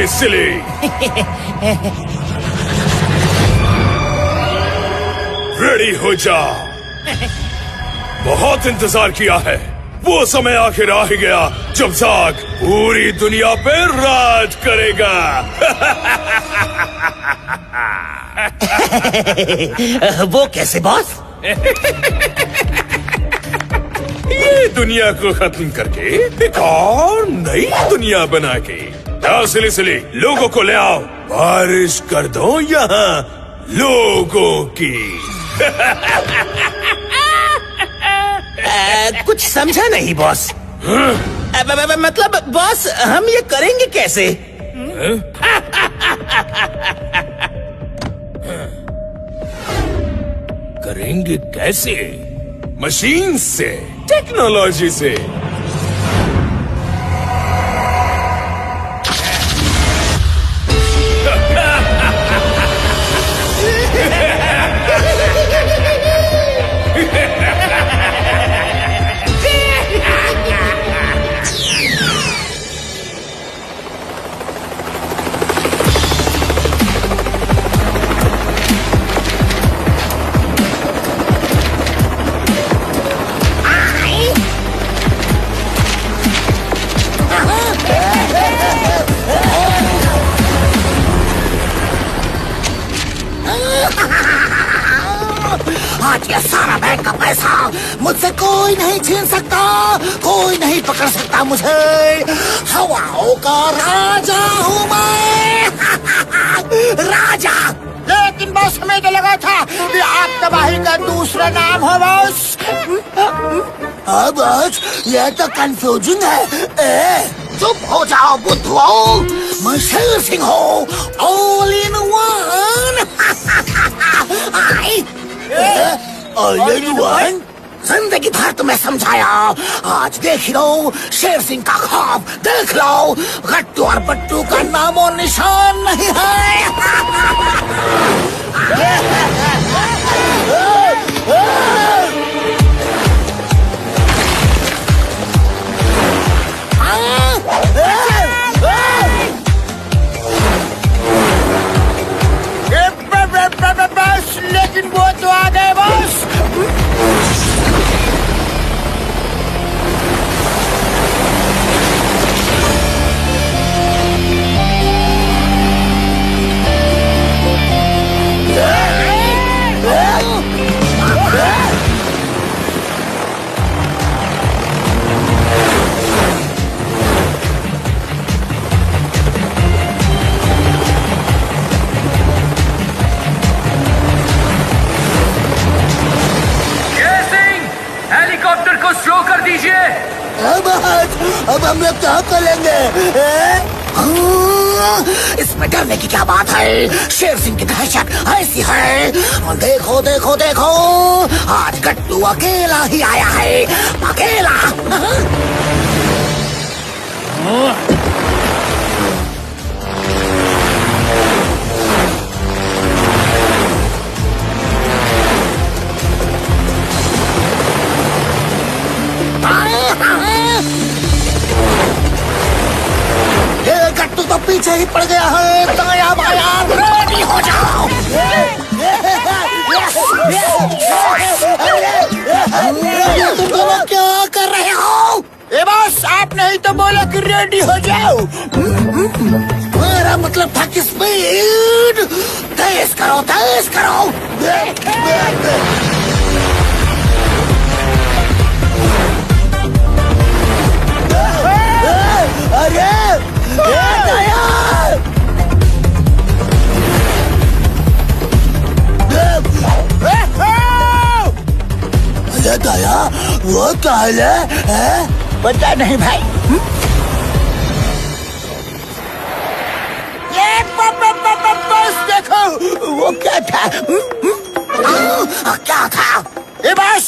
सिली सिली। Ready हो जा, बहुत इंतजार किया है। वो समय आखिर आ ही गया जब ज़ाक पूरी दुनिया पे राज करेगा। वो कैसे बॉस? ये दुनिया को खत्म करके एक और नई दुनिया बना के। आओ सिली सिली, लोगों को ले आओ, बारिश कर दो यहाँ लोगों की। कुछ समझा नहीं बॉस। मतलब बॉस, हम ये करेंगे कैसे? करेंगे कैसे? मशीन से, टेक्नोलॉजी से। आज ये सारा बैंक का पैसा मुझसे कोई नहीं छीन सकता, कोई नहीं पकड़ सकता मुझे। हवाओं का राजा हूँ मैं। राजा। लेकिन बॉस, हमें तो लगा था कि आप तबाही का दूसरा नाम हो बॉस। बॉस, ये तो कंफ्यूजन है। चुप हो जाओ बुद्धुओं, मैं शेर सिंह हूँ, all in one. All in one? जिंदगी भर तुम्हें समझाया, आज देख लो शेर सिंह का ख्वाब देख लो। गट्टू और बट्टू का नामो निशान नहीं है। लेकिन वो तो आ गए बॉस। स्लो कर दीजिए। अब हम लोग क्या करेंगे? इसमें डरने की क्या बात है? शेर सिंह की दहशत ऐसी है। देखो देखो देखो, आज गट्टू अकेला ही आया है, अकेला। ये गट्टू तो पीछे ही पड़ गया है। दाया बाया रेडी हो जाओ। तुम दोनों क्या कर रहे हो? ए बॉस, आप नहीं तो बोला कि रेडी हो जाओ। मेरा मतलब था कि स्पीड तेज करो, तेज करो। अरे दया, वो काल है? पता नहीं भाई। ये बस देखो, वो क्या था? क्या था? ए बस,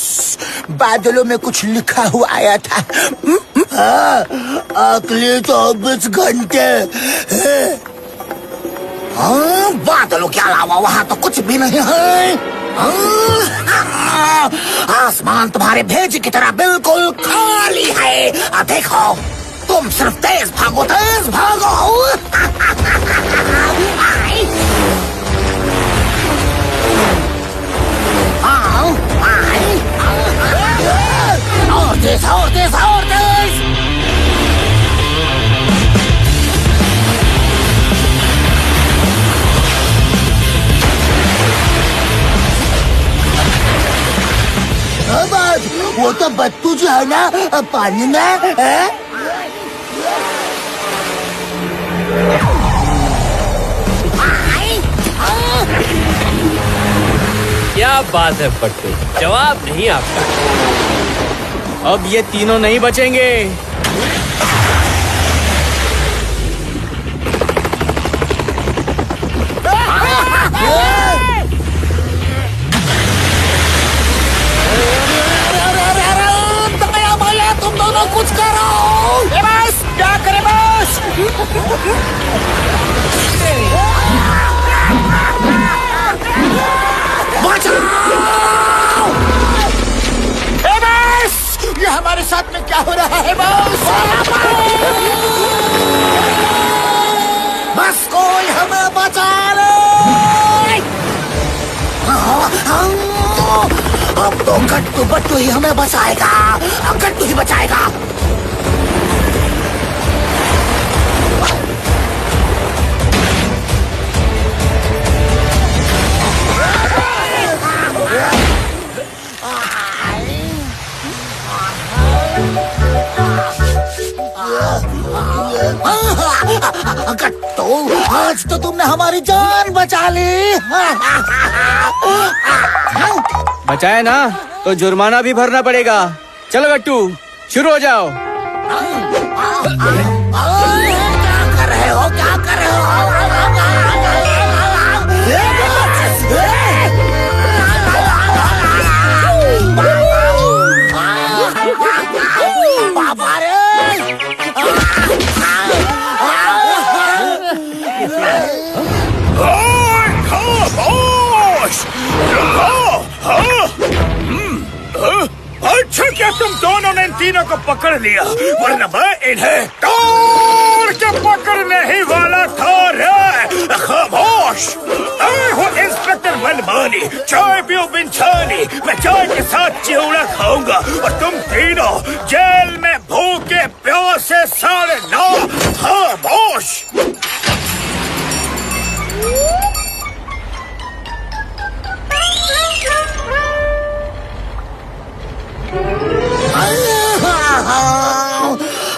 बादलों में कुछ लिखा हुआ आया था। अगले 24 घंटे। हाँ, बादलों के अलावा वहाँ तो कुछ भी नहीं है। आसमान तुम्हारे भेज की तरह बिल्कुल खाली है। देखो तुम सिर्फ तेज भागो, तेज भागो। आई। आओ, आई। और तेज, और तेज, और तेज। वो तो बत्तू जो है ना पानी में है? क्या बात है पट्टू, जवाब नहीं आपका। अब ये तीनों नहीं बचेंगे। तुम दोनों कुछ करो। बस क्या करे बस। बचाओ। बस ये हमारे साथ में क्या हो रहा है बस। बस कोई हमें बचा ले। अब तो गट्टू बट्टू ही हमें बचाएगा, गट्टू ही बचाएगा। गट्टू, आज तो तुमने हमारी जान बचा ली। बचाया ना तो जुर्माना भी भरना पड़ेगा। चलो गट्टू, शुरू हो जाओ। क्या कर रहे हो, क्या कर रहे हो? बाबा रे। अच्छा क्या तुम दोनों ने इन तीनों को पकड़ लिया, वरना मैं इन्हें तोड़ के पकड़ने ही वाला था रे। खामोश। मैं हूँ इंस्पेक्टर मनमानी, चाय पियो बिन छानी। मैं चाय के साथ चिवड़ा खाऊंगा और तुम तीनों जेल में भूखे प्यासे 9:30। खामोश।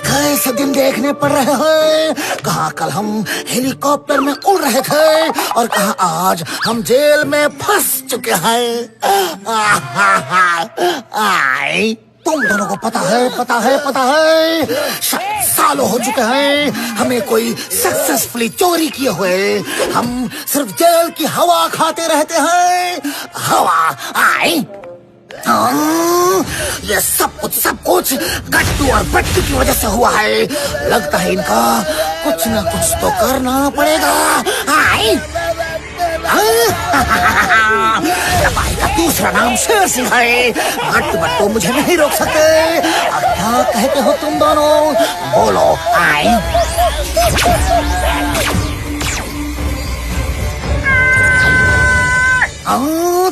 कैसे दिन देखने पड़ रहे हैं। कहाँ कल हम हेलीकॉप्टर में उड़ रहे थे और कहाँ आज हम जेल में फंस चुके हैं। आई, तुम दोनों को पता है, पता है, पता है। सालों हो चुके हैं हमें कोई सक्सेसफुली चोरी किए हुए। हम सिर्फ जेल की हवा खाते रहते हैं। हवा। आई। ये सब कुछ गट्टू और बट्टू की वजह से हुआ है। लगता है इनका कुछ न कुछ तो करना पड़ेगा। आई। भाई का दूसरा नाम शेर सिंह है। गट्टू बट्टू मुझे नहीं रोक सकते। अब क्या कहते हो तुम दोनों, बोलो। आई।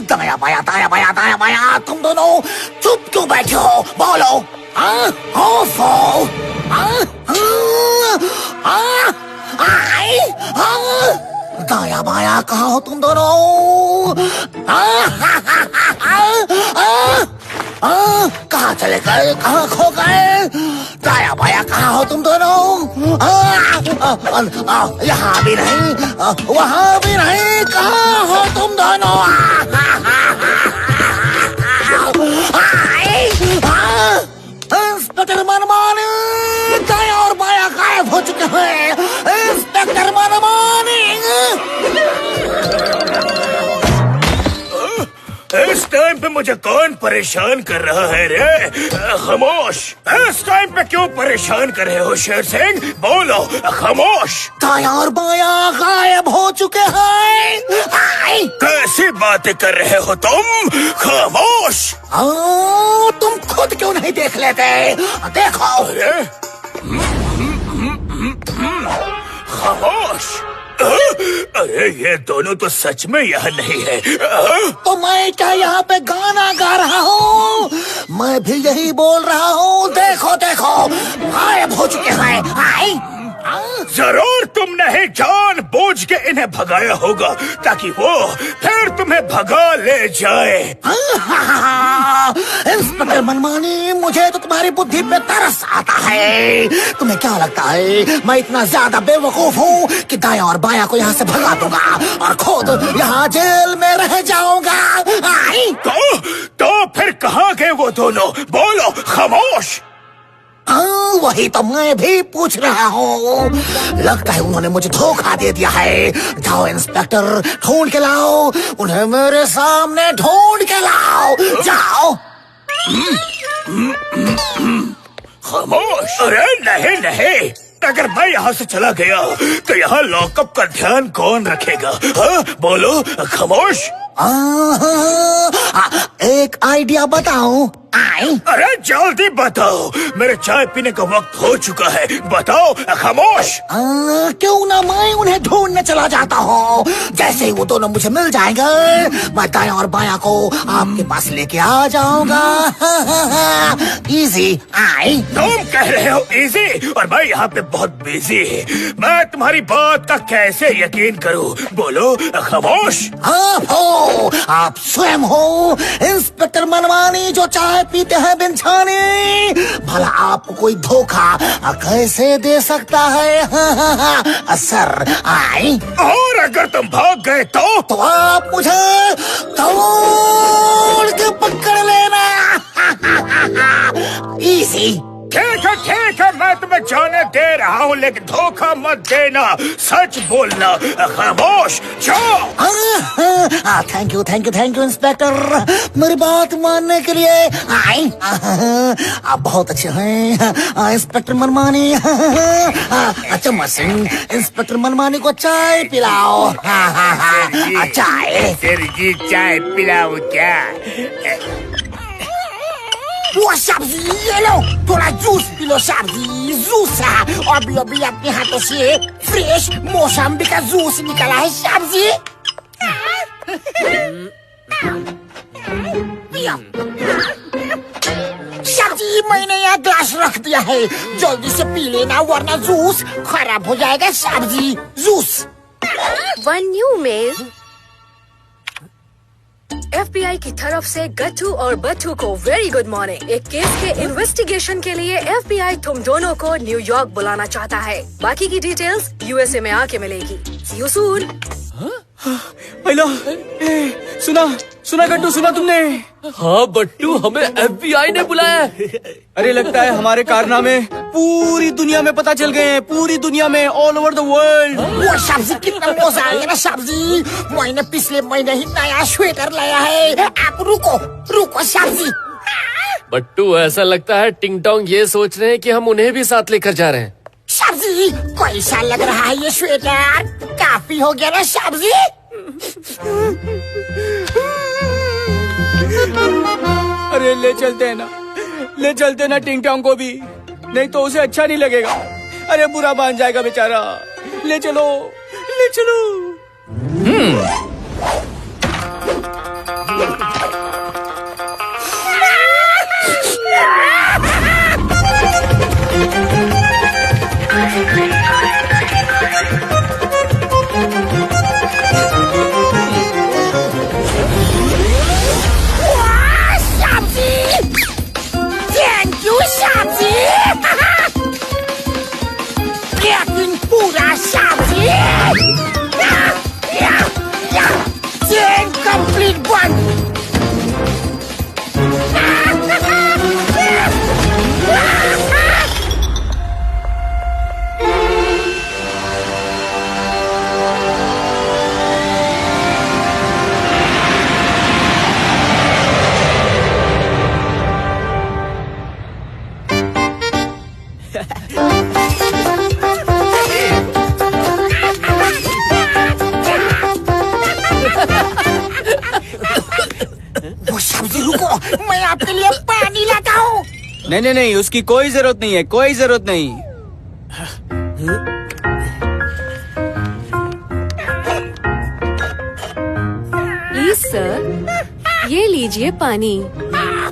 दाया बाया, दाया बाया, दाया बाया। तुम दोनों चुप क्यों बैठे हो, बोलो। दाया बाया कहाँ हो तुम दोनों? कहाँ चले गए, कहाँ खो गए? दाया बाया कहाँ हो तुम दोनों? यहाँ भी नहीं, वहाँ भी नहीं। कहाँ हो तुम दोनों? इंस्पेक्टर मनमानी, दाया और बाया गायब हो चुके हैं। इंस्पेक्टर मनमानी। इस टाइम पे मुझे कौन परेशान कर रहा है रे? खामोश। इस टाइम पे क्यों परेशान कर रहे हो शेर सिंह, बोलो। खामोश। दाया और बाया गायब हो चुके हैं। कैसी बातें कर रहे हो तुम? खामोश। तुम खुद क्यों नहीं देख लेते? देखो। अरे खामोश। अरे ये दोनों तो सच में यहाँ नहीं है। तो मैं क्या यहाँ पे गाना गा रहा हूँ? मैं भी यही बोल रहा हूँ। देखो देखो, गायब हो चुके हैं। आई जरूर तुमने ही जानबूझ के इन्हें भगाया होगा ताकि वो फिर तुम्हें भगा ले जाए। इंस्पेक्टर मनमानी, मुझे तो तुम्हारी बुद्धि पे तरस आता है। तुम्हें क्या लगता है मैं इतना ज्यादा बेवकूफ हूँ कि दाया और बाया को यहाँ से भगा दूंगा और खुद यहाँ जेल में रह जाऊंगा? आई तो फिर कहाँ गए वो दोनों? बोलो। खामोश। वही तो मैं भी पूछ रहा हूँ। लगता है उन्होंने मुझे धोखा दे दिया है। जाओ इंस्पेक्टर, ढूंढ के लाओ उन्हें, मेरे सामने ढूंढ के लाओ। जाओ। खामोश। अरे नहीं नहीं, अगर मैं यहाँ से चला गया तो यहाँ लॉकअप का ध्यान कौन रखेगा? हाँ बोलो। खामोश। एक आइडिया बताऊं? आई अरे जल्दी बताओ, मेरे चाय पीने का वक्त हो चुका है। बताओ। खामोश। क्यों ना मैं उन्हें ढूंढने चला जाता हूँ। जैसे ही वो दोनों मुझे मिल जाएंगे, मैं दाया और बाया को आपके पास लेके आ जाऊंगा। इजी। आई तुम कह रहे हो इजी और मैं यहाँ पे बहुत बिजी। मैं तुम्हारी बात का कैसे यकीन करूँ? बोलो। खामोश। आप स्वयं हो इंस्पेक्टर मनमानी जो चाय पीते हैं बिन छाने। भला आपको कोई धोखा कैसे दे सकता है? सर। आई और अगर तुम भाग गए तो आप मुझे तोड़ के पकड़ लेना। इजी। ठीक है, मैं तुम्हें जाने दे रहा हूँ, लेकिन धोखा मत देना, सच बोलना। खामोश। जाओ। थैंक यू इंस्पेक्टर, मेरी बात मानने के लिए। आई आप बहुत अच्छे हैं इंस्पेक्टर मनमानी। चम्मच सिंह, इंस्पेक्टर मनमानी को चाय पिलाओ। चाय। सर जी चाय पिलाओ क्या? वो सब्जी ये लो, थोड़ा जूस पी लो। सब्जी जूस है, अभी अपने हाथों से फ्रेश मौसम्बी का जूस निकला है। सब्जी सब्जी मैंने यहाँ ग्लास रख दिया है, जल्दी से पी लेना वरना जूस खराब हो जाएगा। सब्जी juice. One new mail. FBI की तरफ से गट्टू और बट्टू को वेरी गुड मॉर्निंग। एक केस के इन्वेस्टिगेशन के लिए FBI तुम दोनों को न्यूयॉर्क बुलाना चाहता है। बाकी की डिटेल्स USA में आके मिलेगी। See you soon। हेलो, सुना गट्टू, सुना तुमने? हाँ बट्टू, हमें FBI ने बुलाया। अरे लगता है हमारे कारनामे पूरी दुनिया में पता चल गए हैं, पूरी दुनिया में, ऑल ओवर द वर्ल्ड। वो सब्जी कितना मजा आएगा सब्जी। मैंने पिछले महीने ही नया स्वेटर लाया है। आप रुको सब्जी। बट्टू ऐसा लगता है टिंग टोंग ये सोच रहे हैं कि हम उन्हें भी साथ लेकर जा रहे हैं। सब्जी कैसा लग रहा है ये स्वेटर? काफी हो गया ना सब्जी? अरे ले चलते ना टिंग टोंग को भी, नहीं तो उसे अच्छा नहीं लगेगा। अरे बुरा मान जाएगा बेचारा। ले चलो। पूरा सब्जी चेन कंप्लीट बन। वो सब्जी रुको, मैं आपके लिए पानी लाता हूँ। नहीं, उसकी कोई जरूरत नहीं है, कोई जरूरत नहीं। प्लीज सर, ये लीजिए पानी। हाँ?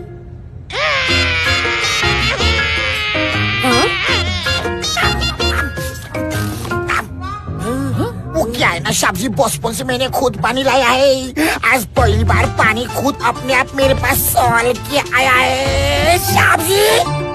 वो क्या है ना शाबजी, बचपन से मैंने खुद पानी लाया है। आज पहली बार पानी खुद अपने आप मेरे पास सॉल्व किया आया है शाबजी।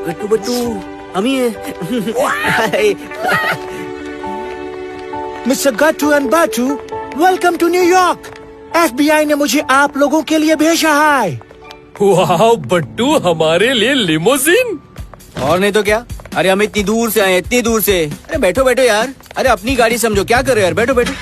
गट्टू बट्टू, हम ही हैं। मिस्टर गट्टू एंड बाटू, वेलकम टू न्यूयॉर्क। FBI ने मुझे आप लोगों के लिए भेजा है। वाह बट्टू, हमारे लिए लिमोजिन। और नहीं तो क्या। अरे हम इतनी दूर से आए, इतनी दूर से। अरे बैठो बैठो यार। अरे अपनी गाड़ी समझो, क्या कर रहे हो यार, बैठो बैठो।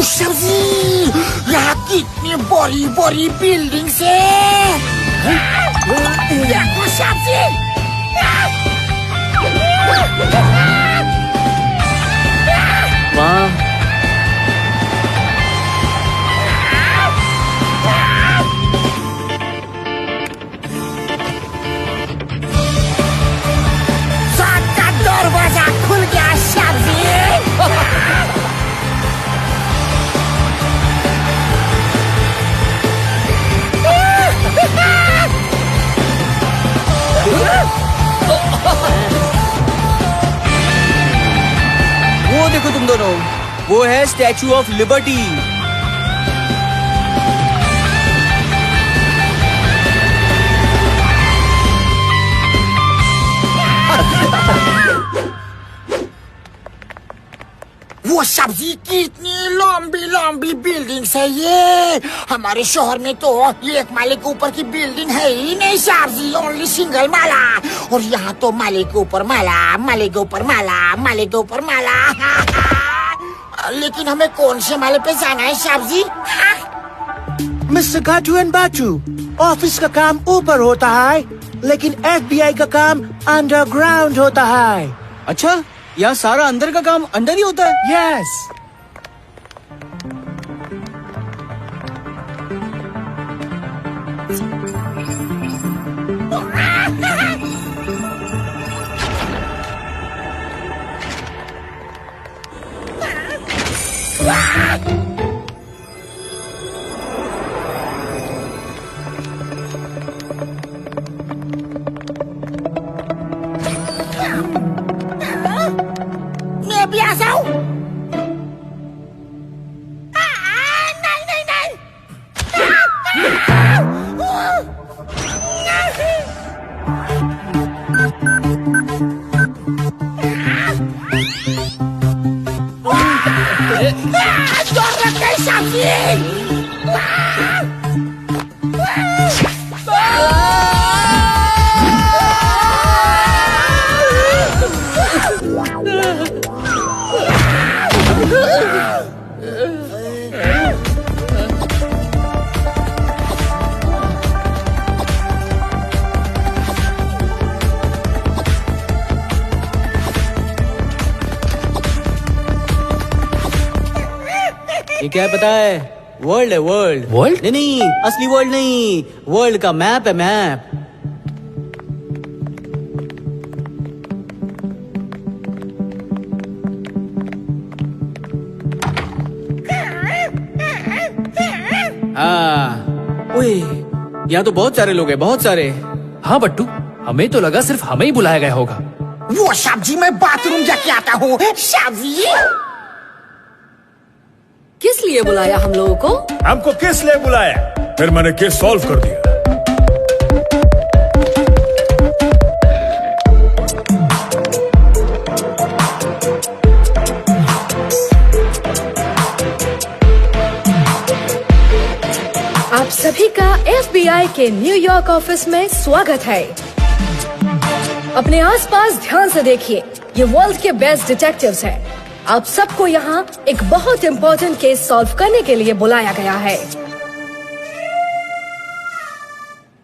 शाबजी, यहाँ कितनी बड़ी बड़ी बिल्डिंग से। देखो शाबजी, वाह, सबका दरवाजा खुल गया शाबजी। वो देखो तुम दोनों, वो है स्टैचू ऑफ लिबर्टी। वो सब्जी की इतनी लंबी लंबी बिल्डिंग है ये। हमारे शहर में तो एक माले के ऊपर की बिल्डिंग है ही नहीं सब्जी, ओनली सिंगल माला। और यहाँ तो माले के ऊपर माला, माले के ऊपर माला, माले के ऊपर माला। लेकिन हमें कौन से माले पे जाना है सब्जी? मिस्टर गट्टू एंड बाटू, ऑफिस का काम ऊपर होता है, लेकिन FBI का काम अंडरग्राउंड होता है। अच्छा, यहाँ सारा अंदर का काम अंदर ही होता है। यस। मैं भी आ जाऊं? नहीं नहीं नहीं। डर लगता है सब्जी। ये क्या है पता है? वर्ल्ड है वर्ल्ड। वर्ल्ड? नहीं नहीं, असली वर्ल्ड नहीं, वर्ल्ड का मैप है मैप। हाँ, ओए, यहाँ तो बहुत सारे लोग हैं, बहुत सारे। हाँ बट्टू, हमें तो लगा सिर्फ हमें ही बुलाया गया होगा। वो सब्जी मैं बाथरूम जाके आता हूँ। सब्जी किस लिए बुलाया हम लोगों को? हमको किस लिए बुलाया? फिर मैंने केस सॉल्व कर दिया। आप सभी का FBI के न्यूयॉर्क ऑफिस में स्वागत है। अपने आसपास ध्यान से देखिए, ये वर्ल्ड के बेस्ट डिटेक्टिव्स हैं। आप सबको यहाँ एक बहुत इम्पोर्टेंट केस सॉल्व करने के लिए बुलाया गया है।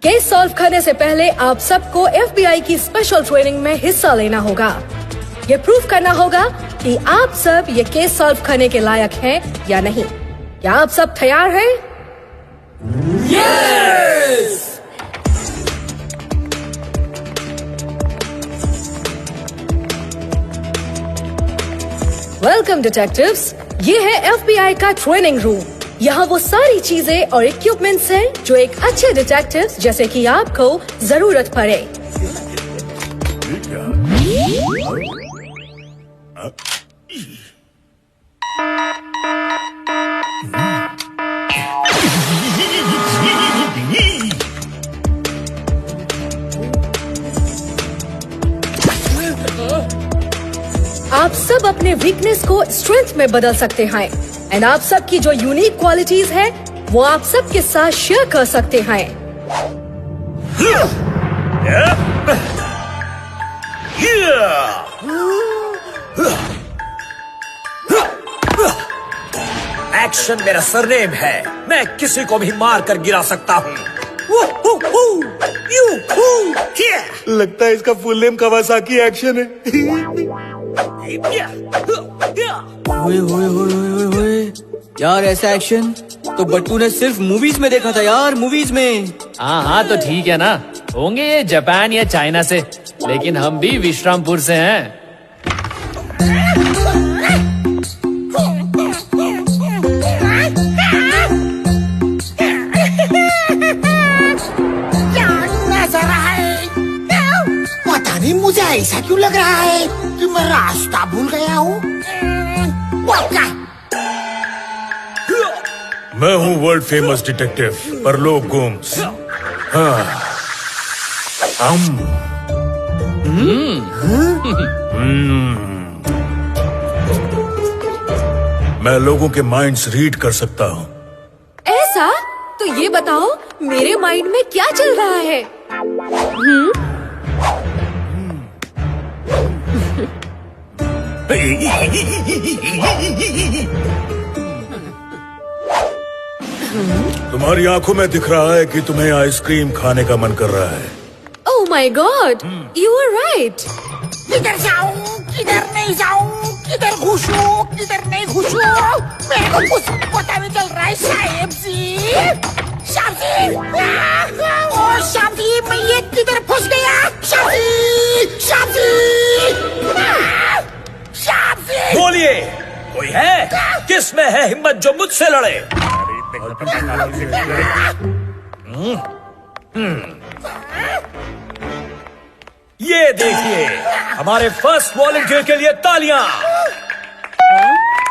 केस सॉल्व करने से पहले आप सबको FBI की स्पेशल ट्रेनिंग में हिस्सा लेना होगा। ये प्रूव करना होगा कि आप सब ये केस सॉल्व करने के लायक हैं या नहीं। क्या आप सब तैयार हैं? वेलकम डिटेक्टिव्स, ये है FBI का ट्रेनिंग रूम। यहाँ वो सारी चीजें और इक्विपमेंट्स हैं जो एक अच्छे डिटेक्टिव जैसे कि आपको जरूरत पड़े। आप सब अपने वीकनेस को स्ट्रेंथ में बदल सकते हैं एंड आप सब की जो यूनिक क्वालिटीज है वो आप सब के साथ शेयर कर सकते हैं। एक्शन मेरा सरनेम है, मैं किसी को भी मार कर गिरा सकता हूँ। लगता है इसका फुल नेम कवासाकी एक्शन है। ओए ओए ओए ओए ओए, यार ऐसा एक्शन तो बट्टू ने सिर्फ मूवीज में देखा था यार, मूवीज में। हाँ हाँ तो ठीक है ना, होंगे ये जापान या चाइना से, लेकिन हम भी विश्रामपुर से हैं। पता नहीं मुझे ऐसा क्यों लग रहा है कि मैं रास्ता भूल गया हूँ। मैं हूँ वर्ल्ड फेमस डिटेक्टिव परलोक गोम्स। हाँ, मैं लोगों के माइंड्स रीड कर सकता हूँ। ऐसा? तो ये बताओ मेरे माइंड में क्या चल रहा है? तुम्हारी आंखों में दिख रहा है कि तुम्हें आइसक्रीम खाने का मन कर रहा है। Oh my god, you are right. किधर जाऊँ, किधर नहीं जाऊँ, किधर घुसूँ, किधर नहीं घुसूँ, मेरे को कुछ पता नहीं चल रहा है। साहेब जी, साहब जी, ओ साहब जी, मैं ये किधर फंस गया? साहब जी, साहब जी, साहब जी, बोलिए, कोई है? किस में है हिम्मत जो मुझसे लड़े? ये देखिए, हमारे फर्स्ट वॉलंटियर के लिए तालियां।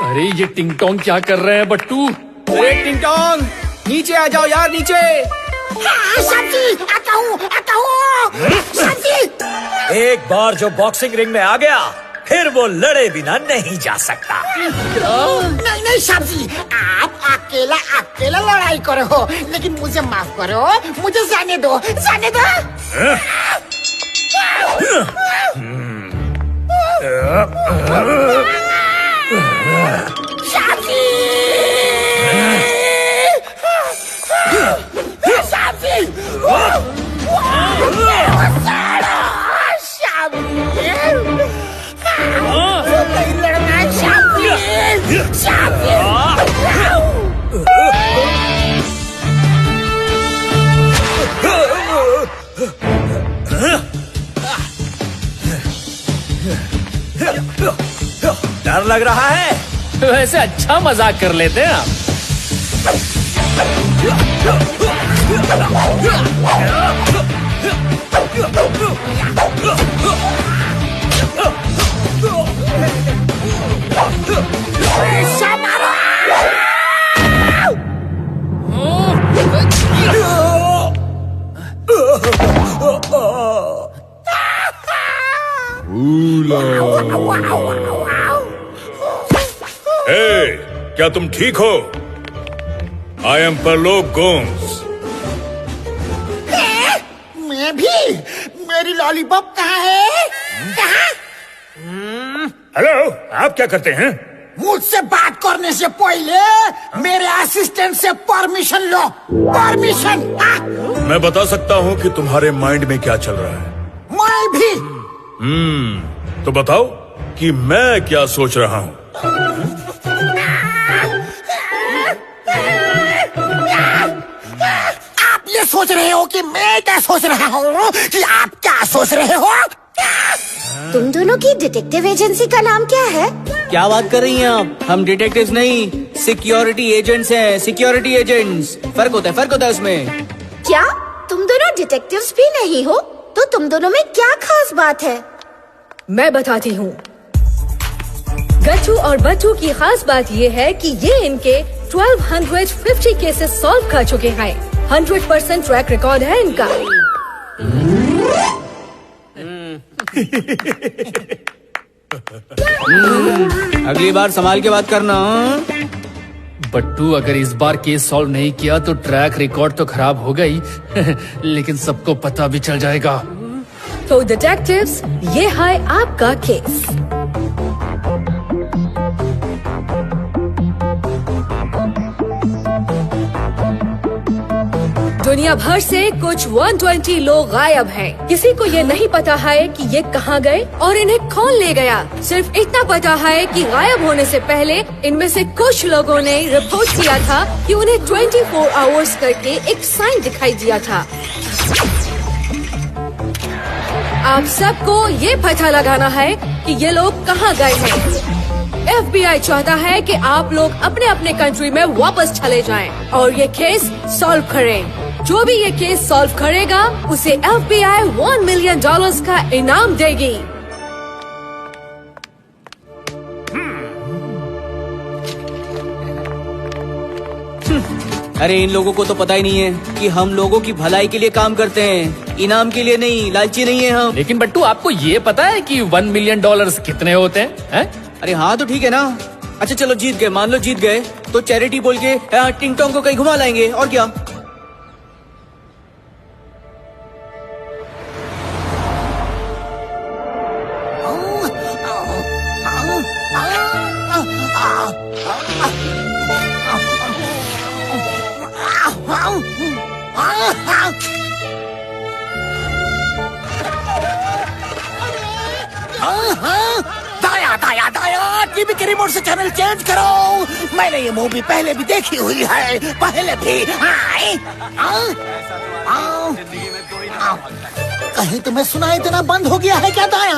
अरे ये टिंग टोंग क्या कर रहे हैं बट्टू? अरे टिंग टोंग, नीचे आ जाओ यार, नीचे। साहब जी, आता हूँ, आता हूँ, साहब जी। एक बार जो बॉक्सिंग रिंग में आ गया, फिर वो लड़े बिना नहीं जा सकता। नहीं नहीं साहब जी, आप अकेला अकेला लड़ाई करो, लेकिन मुझे माफ करो, मुझे जाने दो, जाने दो। साहब जी, साहब जी, साहब जी, नहीं लड़ना, साहब जी, साहब जी। डर लग रहा है? वैसे अच्छा मजाक कर लेते हैं आप। क्या तुम ठीक हो? आई एम परलोक गोम्स। मैं भी। मेरी लॉलीपॉप कहाँ है? कहाँ? हेलो, आप क्या करते हैं? मुझसे बात करने से पहले मेरे असिस्टेंट से परमिशन लो। परमिशन। मैं बता सकता हूँ कि तुम्हारे माइंड में क्या चल रहा है। मैं भी। तो बताओ कि मैं क्या सोच रहा हूँ। आप ये सोच रहे हो कि मैं क्या सोच रहा हूँ कि आप क्या सोच रहे हो? तुम दोनों की डिटेक्टिव एजेंसी का नाम क्या है? क्या बात कर रही हैं आप? हम डिटेक्टिव्स नहीं, सिक्योरिटी एजेंट्स हैं। Security agents. फर्क होता है उसमें। क्या तुम दोनों डिटेक्टिव्स भी नहीं हो? तो तुम दोनों में क्या खास बात है? मैं बताती हूँ। गट्टू और बट्टू की खास बात ये है कि ये इनके 1250 केसेस सॉल्व कर चुके हैं। 100% ट्रैक रिकॉर्ड है इनका। अगली बार संभाल के बात करना। बट्टू, अगर इस बार केस सॉल्व नहीं किया तो ट्रैक रिकॉर्ड तो खराब हो गई लेकिन सबको पता भी चल जाएगा। तो डिटेक्टिव्स, ये है आपका केस। दुनिया भर से कुछ 120 लोग गायब हैं। किसी को ये नहीं पता है कि ये कहाँ गए और इन्हें कौन ले गया। सिर्फ इतना पता है कि गायब होने से पहले इनमें से कुछ लोगों ने रिपोर्ट किया था कि उन्हें 24 आवर्स करके एक साइन दिखाई दिया था। आप सबको ये पता लगाना है कि ये लोग कहाँ गए हैं। FBI चाहता है कि आप लोग अपने अपने कंट्री में वापस चले जाएं और ये केस सॉल्व करें। जो भी ये केस सॉल्व करेगा उसे FBI $1 मिलियन का इनाम देगी। अरे इन लोगों को तो पता ही नहीं है कि हम लोगों की भलाई के लिए काम करते हैं, इनाम के लिए नहीं। लालची नहीं है हम। लेकिन बट्टू, आपको ये पता है कि $1 मिलियन कितने होते हैं? अरे हाँ तो ठीक है ना। अच्छा चलो जीत गए, मान लो जीत गए तो चैरिटी बोल के टिंग टोंग को कहीं घुमा लाएंगे और क्या। दाया दाया दाया, टीवी के रिमोट से चैनल चेंज करो। मैंने ये मूवी पहले भी देखी हुई है, पहले भी। कहीं तुम्हें सुनाई देना बंद हो गया है क्या? दाया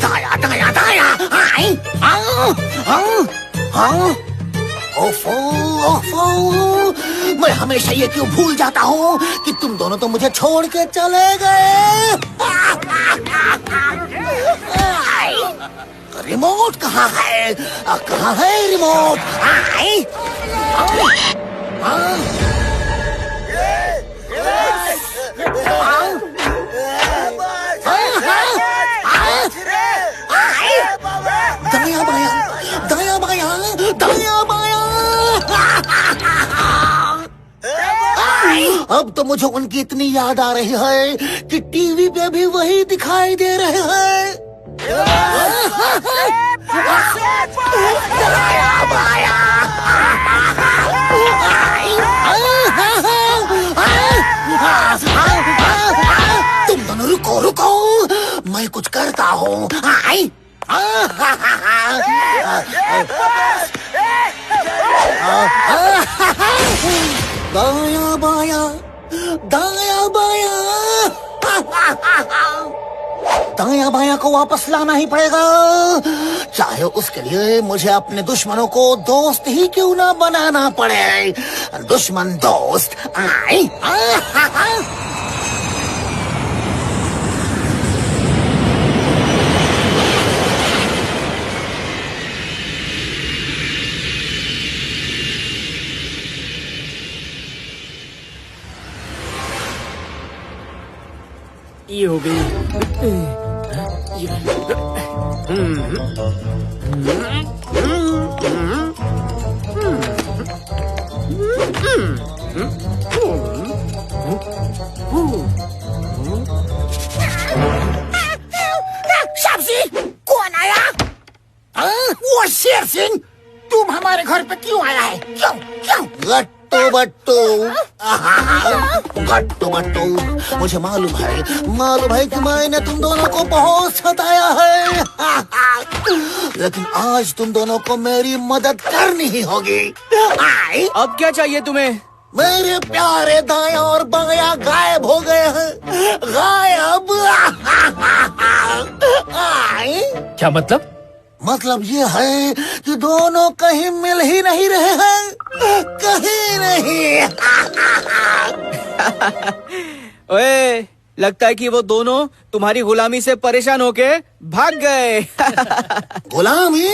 दाया दाया दाया। ओफो ओफो, मैं हमेशा ये क्यों भूल जाता हूँ कि तुम दोनों तो मुझे छोड़ के चले गए। रिमोट कहाँ है? कहाँ है रिमोट? दाया बाया दाया बाया दाया बाया। अब तो मुझे उनकी इतनी याद आ रही है कि टीवी पे भी वही दिखाई दे रहे हैं। तुम दोनों रुको रुको, मैं कुछ करता हूँ। दाया बाया दाया बाया। दाया बाया को वापस लाना ही पड़ेगा, चाहे उसके लिए मुझे अपने दुश्मनों को दोस्त ही क्यों ना बनाना पड़े। दुश्मन दोस्त आई। ये हो गई। शामसी, कौन आया? वो शेर सिंह, तुम हमारे घर पे क्यों आया है? क्यों क्यों? गट्टू बट्टू, गट्टू बट्टू, मुझे मालूम है कि मैंने तुम दोनों को बहुत सताया है, लेकिन आज तुम दोनों को मेरी मदद करनी ही होगी। आई? अब क्या चाहिए तुम्हें? मेरे प्यारे दाया और बाया गायब हो गए हैं, गायब। आई? क्या मतलब? मतलब ये है कि दोनों कहीं मिल ही नहीं रहे हैं, कहीं नहीं। ओए, लगता है कि वो दोनों तुम्हारी गुलामी से परेशान होके भाग गए। गुलामी?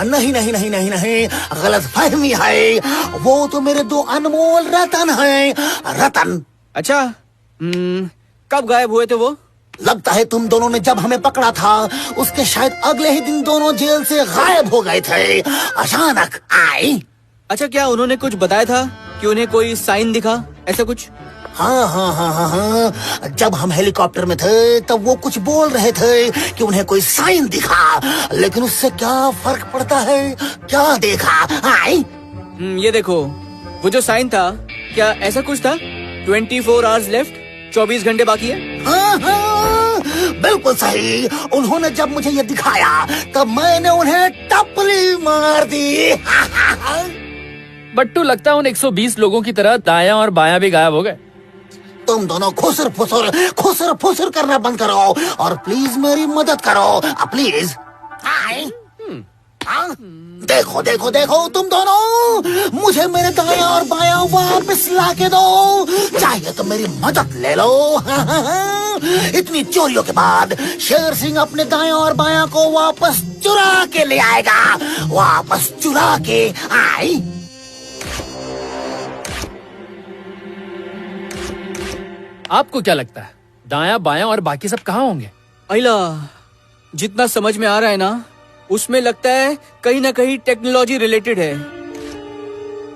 नहीं नहीं नहीं नहीं नहीं, गलत फहमी है। वो तो मेरे दो अनमोल रतन हैं, रतन। अच्छा, कब गायब हुए थे वो? लगता है तुम दोनों ने जब हमें पकड़ा था उसके शायद अगले ही दिन दोनों जेल से गायब हो गए थे, अचानक। आई? अच्छा, क्या उन्होंने कुछ बताया था कि उन्हें कोई साइन दिखा, ऐसा कुछ? हाँ, जब हम हेलीकॉप्टर में थे तब वो कुछ बोल रहे थे कि उन्हें कोई साइन दिखा, लेकिन उससे क्या फर्क पड़ता है? क्या देखा? आई? ये देखो, वो जो साइन था, क्या ऐसा कुछ था? 24 आवर्स लेफ्ट, 24 घंटे बाकी है। हाँ, बिल्कुल सही। उन्होंने जब मुझे ये दिखाया तब मैंने उन्हें टपली मार दी। बट्टू, लगता है उन 120 लोगों की तरह दाया और बाया भी गायब हो गए। तुम दोनों खुसर फुसर करना बंद करो और प्लीज मेरी मदद करो, प्लीज। देखो देखो देखो, तुम दोनों, मुझे मेरे दाया और बाया वापस लाके दो, चाहिए तो मेरी मदद ले लो। इतनी चोरियों के बाद शेर सिंह अपने दाया और बाया को वापस चुरा के ले आएगा, वापस चुरा के। आई? आपको क्या लगता है, दाया बाया और बाकी सब कहाँ होंगे? अइला, जितना समझ में आ रहा है ना, उसमें लगता है कहीं ना कहीं टेक्नोलॉजी रिलेटेड है।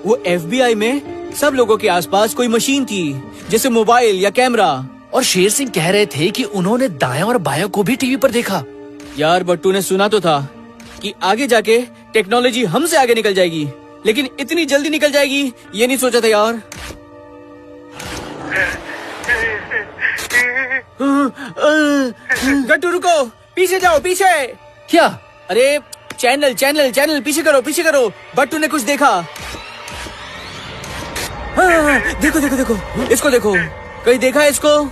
वो FBI में सब लोगों के आसपास कोई मशीन थी, जैसे मोबाइल या कैमरा। और शेर सिंह कह रहे थे कि उन्होंने दाया और बाया को भी टीवी पर देखा। यार, बट्टू ने सुना तो था कि आगे जाके टेक्नोलॉजी हमसे आगे निकल जाएगी, लेकिन इतनी जल्दी निकल जाएगी ये नहीं सोचा था यार। गट्टू, रुको, पीछे जाओ, पीछे। क्या? अरे, चैनल, पीछे करो। बट्टू ने कुछ देखा। हाँ, देखो, इसको देखो, कहीं देखा है इसको?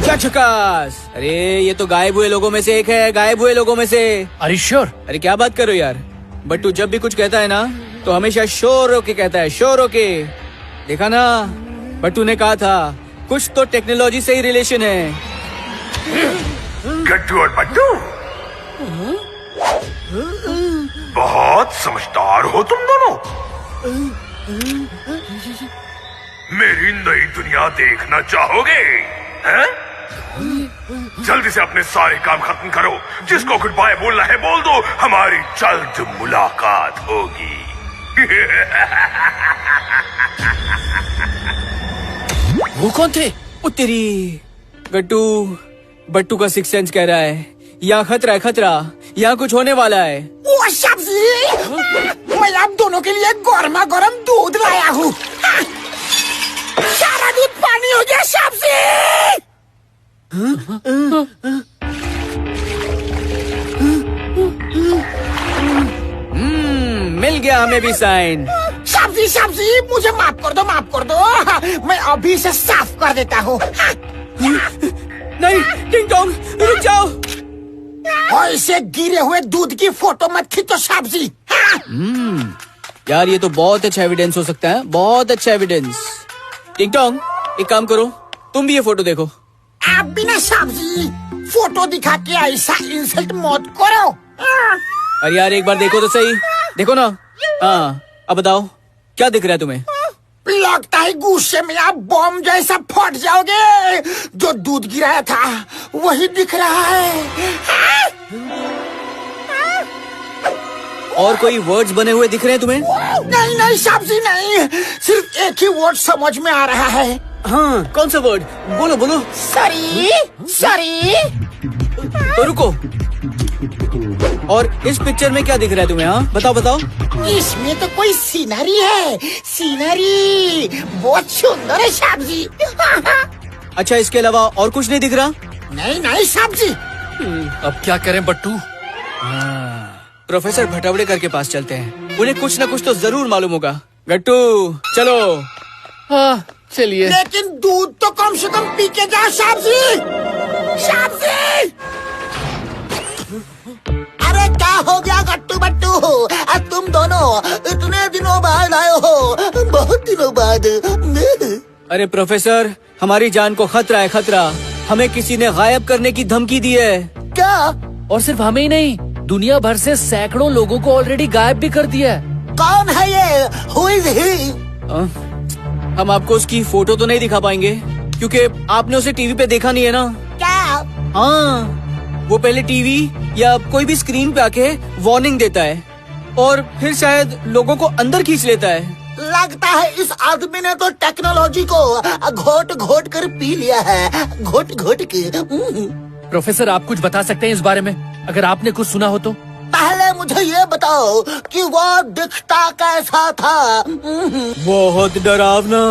क्या झकास! अरे, ये तो गायब हुए लोगों में से एक है, गायब हुए लोगों में से। अरे श्योर? अरे क्या बात कर रहे हो यार, बट्टू जब भी कुछ कहता है ना तो हमेशा शोर होके कहता है, शोर होके। देखा ना, बट्टू ने कहा था कुछ तो टेक्नोलॉजी से ही रिलेशन है। गट्टू और बट्टू, बहुत समझदार हो तुम दोनों। मेरी नई दुनिया देखना चाहोगे? हैं? जल्दी से अपने सारे काम खत्म करो, जिसको गुड बाय बोलना है बोल दो, हमारी जल्द मुलाकात होगी। वो कौन थे? तेरी गट्टू, बट्टू का सिक्स सेंस कह रहा है यहाँ खतरा है, खतरा, यहाँ कुछ होने वाला है। वो सब्जी, मैं आप दोनों के लिए गर्मा गर्म दूध लाया हूँ। सारा दूध पानी हो गया सब्जी। गया हमें भी साइन। सब्जी सब्जी मुझे माफ कर दो, माफ कर दो। मैं अभी से साफ कर देता हूँ। नहीं टिंग टोंग, रुक जाओ। ऐसे गिरे हुए दूध की फोटो मत खींचो सब्जी। यार ये तो बहुत अच्छा एविडेंस हो सकता है, बहुत अच्छा एविडेंस। टिंग टोंग, एक काम करो, तुम भी ये फोटो देखो। आप बिना सब्जी फोटो दिखा के ऐसा इंसल्ट मत करो। अरे यार एक बार देखो तो सही, देखो ना। हाँ अब बताओ क्या दिख रहा है तुम्हें? लगता है गुस्से में आप बम जैसा फट जाओगे। जो दूध गिराया था वही दिख रहा है। और कोई वर्ड्स बने हुए दिख रहे हैं तुम्हें? नहीं नहीं सब्जी नहीं, सिर्फ एक ही वर्ड समझ में आ रहा है। हाँ कौन सा वर्ड? बोलो बोलो। सरी सरी। तो रुको, और इस पिक्चर में क्या दिख रहा है तुम्हें? हाँ बताओ बताओ। इसमें तो कोई सीनरी है, सीनरी बहुत सुंदर है सब्जी। अच्छा इसके अलावा और कुछ नहीं दिख रहा? नहीं नहीं सब्जी। अब क्या करें बट्टू? प्रोफेसर भटवड़ेकर के पास चलते हैं, उन्हें कुछ न कुछ तो जरूर मालूम होगा। गट्टू चलो। हाँ चलिए। लेकिन दूध तो कम से कम पी के जाओ सब्जी। सब्जी अरे क्या हो गया गट्टू बट्टू? अब तुम दोनों इतने दिनों बाद आए हो, बहुत दिनों बाद। अरे प्रोफेसर हमारी जान को खतरा है, खतरा। हमें किसी ने गायब करने की धमकी दी है। क्या? और सिर्फ हमें ही नहीं, दुनिया भर से सैकड़ों लोगों को ऑलरेडी गायब भी कर दिया है। कौन है ये? Who is he? हम आपको उसकी फोटो तो नहीं दिखा पाएंगे क्योंकि आपने उसे टीवी पे देखा नहीं है ना। क्या? हाँ वो पहले टीवी या कोई भी स्क्रीन पे आके वार्निंग देता है और फिर शायद लोगों को अंदर खींच लेता है। लगता है इस आदमी ने तो टेक्नोलॉजी को घोट घोट कर पी लिया है, घोट घोट के। प्रोफेसर आप कुछ बता सकते हैं इस बारे में, अगर आपने कुछ सुना हो तो? पहले मुझे ये बताओ कि वो दिखता कैसा था? बहुत डरावना,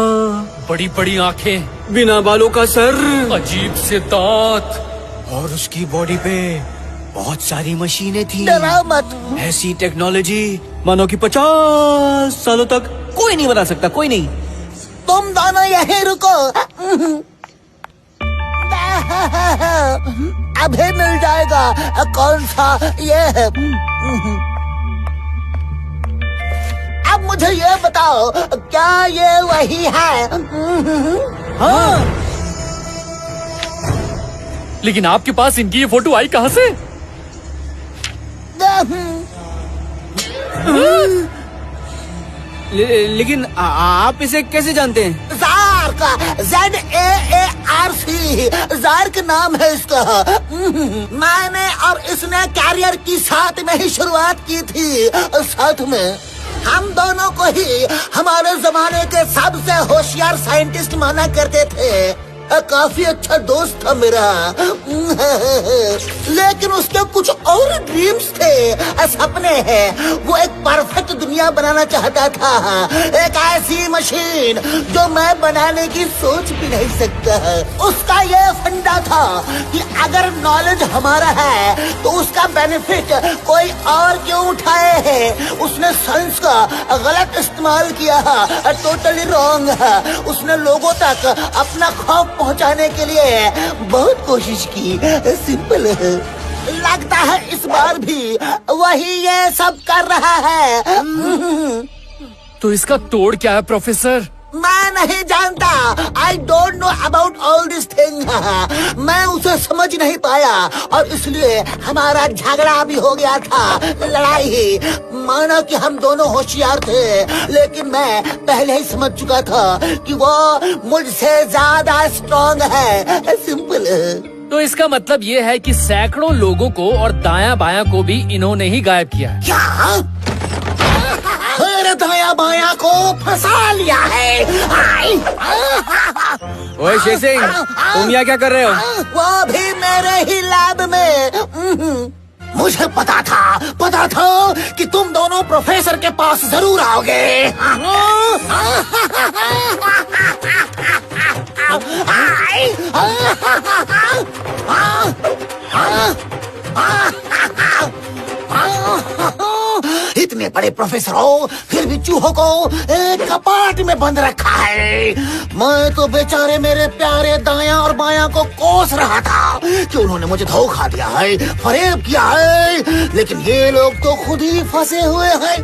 बड़ी बड़ी आंखें, बिना बालों का सर, अजीब से दांत, और उसकी बॉडी पे बहुत सारी मशीनें थी। डराओ मत। ऐसी टेक्नोलॉजी मानो कि 50 सालों तक कोई नहीं बना सकता, कोई नहीं। तुम दोनों यहीं रुको, अभी मिल जाएगा कौन सा ये है। अब मुझे ये बताओ क्या ये वही है? हाँ लेकिन आपके पास इनकी ये फोटो आई कहाँ से? लेकिन आप इसे कैसे जानते हैं? ज़ार्क, ZAARC, ज़ार्क नाम है इसका। मैंने और इसने कैरियर की साथ में ही शुरुआत की थी, साथ में। हम दोनों को ही हमारे जमाने के सबसे होशियार साइंटिस्ट माना करते थे। काफी अच्छा दोस्त था मेरा। लेकिन उसके कुछ और ड्रीम्स थे, सपने हैं। वो एक परफेक्ट दुनिया बनाना चाहता था, एक ऐसी मशीन जो मैं बनाने की सोच भी नहीं सकता। उसका ये फंडा था कि अगर नॉलेज हमारा है तो उसका बेनिफिट कोई और क्यों उठाए है। उसने साइंस का गलत इस्तेमाल किया, टोटली रॉन्ग। उसने लोगों तक अपना खौफ पहुंचाने के लिए बहुत कोशिश की, सिंपल है। लगता है इस बार भी वही ये सब कर रहा है। तो इसका तोड़ क्या है प्रोफेसर? मैं नहीं जानता। I don't know about all this thing। मैं उसे समझ नहीं पाया और इसलिए हमारा झगड़ा भी हो गया था, लड़ाई। माना कि हम दोनों होशियार थे, लेकिन मैं पहले ही समझ चुका था कि वो मुझसे ज्यादा स्ट्रॉन्ग है, सिंपल। तो इसका मतलब ये है कि सैकड़ों लोगों को और दायां बायां को भी इन्होंने ही गायब किया है। क्या? फिर दाया बाया को फंसा लिया है। ओए शेर सिंह, तुम यहाँ क्या कर रहे हो? वो भी मेरे ही लैब में। मुझे पता था कि तुम दोनों प्रोफेसर के पास जरूर आओगे। इतने बड़े प्रोफेसर हो फिर भी चूहों को एक कपाट में बंद रखा है। मैं तो बेचारे मेरे प्यारे दाया और बाया को कोस रहा था कि उन्होंने मुझे धोखा दिया है, फरेब किया है, लेकिन ये लोग तो खुद ही फंसे हुए हैं।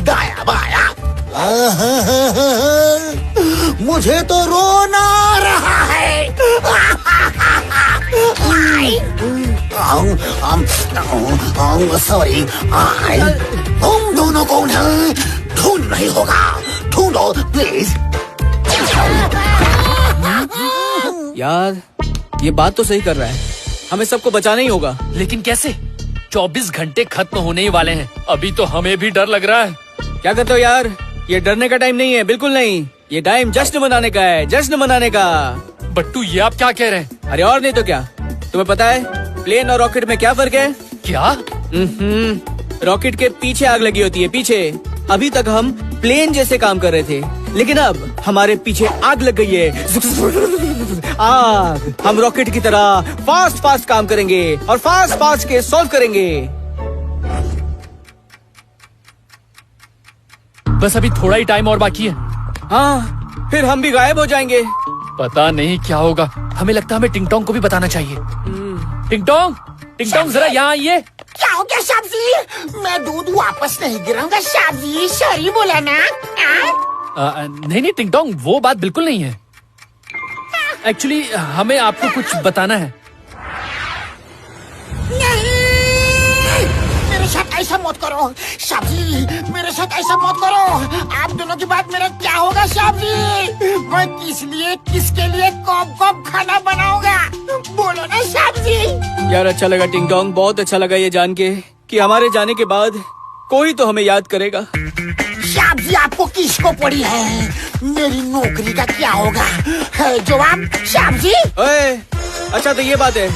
दाया बाया मुझे तो रोना आ रहा है। सॉरी, तुम दोनों कौन हैं? ढूंढ नहीं होगा, ढूंढो प्लीज। यार ये बात तो सही कर रहा है, हमें सबको बचाना ही होगा। लेकिन कैसे? 24 घंटे खत्म होने ही वाले हैं, अभी तो हमें भी डर लग रहा है। क्या करते हो यार, ये डरने का टाइम नहीं है, बिल्कुल नहीं। ये टाइम जश्न मनाने का है, जश्न मनाने का। बट्टू ये आप क्या कह रहे हैं? अरे और नहीं तो क्या, तुम्हें पता है प्लेन और रॉकेट में क्या फर्क है? क्या? रॉकेट के पीछे आग लगी होती है, पीछे। अभी तक हम प्लेन जैसे काम कर रहे थे, लेकिन अब हमारे पीछे आग लग गई है। आग। हम रॉकेट की तरह फास्ट फास्ट काम करेंगे और फास्ट फास्ट के सॉल्व करेंगे। बस अभी थोड़ा ही टाइम और बाकी है। हाँ, फिर हम भी गायब हो जाएंगे। पता नहीं क्या होगा, हमें लगता है हमें टिंग टोंग को भी बताना चाहिए। टिंग टोंग, टिंग टोंग जरा यहाँ आइए। क्या हो गया शाबजी? मैं दूध वापस नहीं गिराऊंगा शाबजी, सॉरी बोला ना। नहीं नहीं टिंग टोंग, वो बात बिल्कुल नहीं है। एक्चुअली हमें आपको कुछ बताना है। मेरे साथ ऐसा मत करो शाबजी, मेरे साथ ऐसा मत करो। आप दोनों की बात मेरा क्या होगा शाबजी? मैं किस लिए, किसके लिए, कब कब खाना बनाऊंगा? बोलो ना शाबजी। यार अच्छा लगा टिंग टोंग, बहुत अच्छा लगा ये जान के कि हमारे जाने के बाद कोई तो हमें याद करेगा। शाबजी आपको किसको पड़ी है? मेरी नौकरी का क्या होगा? है जवाब शाबजी? ओए, अच्छा तो ये बात है,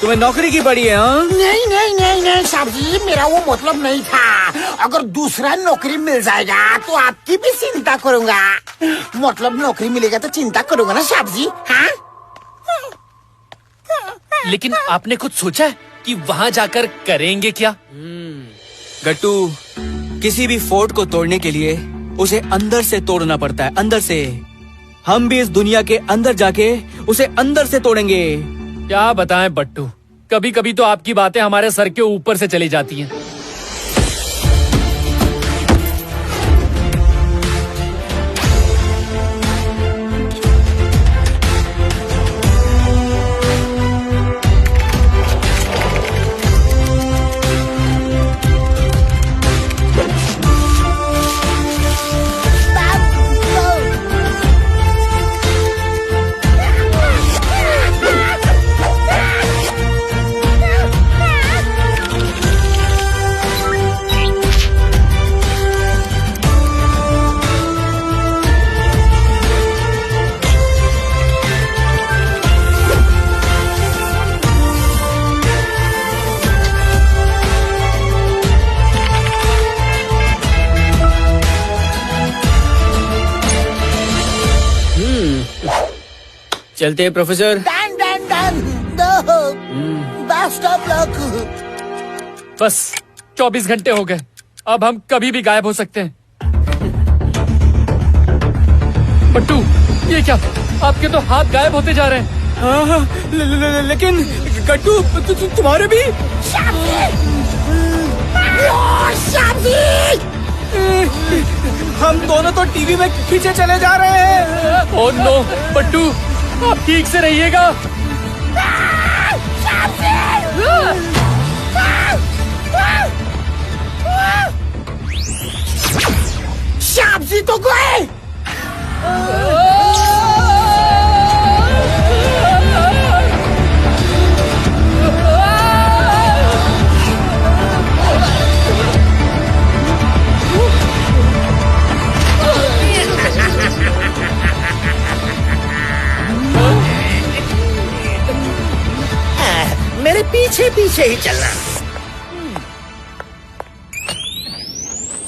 तुम्हें नौकरी की पड़ी है? हाँ? नहीं नहीं नहीं नहीं साहबजी, मेरा वो मतलब नहीं था। अगर दूसरा नौकरी मिल जाएगा तो आपकी भी चिंता करूंगा। मतलब नौकरी मिलेगा तो चिंता करूंगा ना साहबजी। हाँ? लेकिन आपने कुछ सोचा है कि वहाँ जाकर करेंगे क्या? गट्टू, किसी भी फोर्ट को तोड़ने के लिए उसे अंदर से तोड़ना पड़ता है, अंदर से। हम भी इस दुनिया के अंदर जाके उसे अंदर से तोड़ेंगे। क्या बताएं बट्टू, कभी कभी तो आपकी बातें हमारे सर के ऊपर से चली जाती हैं। चलते हैं professor. Done done done, best of luck. बस 24 घंटे हो गए, अब हम कभी भी गायब हो सकते हैं। बट्टू ये क्या, आपके तो हाथ गायब होते जा रहे हैं। हाँ, लेकिन गट्टू तुम्हारे भी। हम दोनों तो टीवी में पीछे चले जा रहे हैं। ओह नो बट्टू, आप ठीक से रहिएगा। शाबजी तो गए। मेरे पीछे पीछे ही चलना।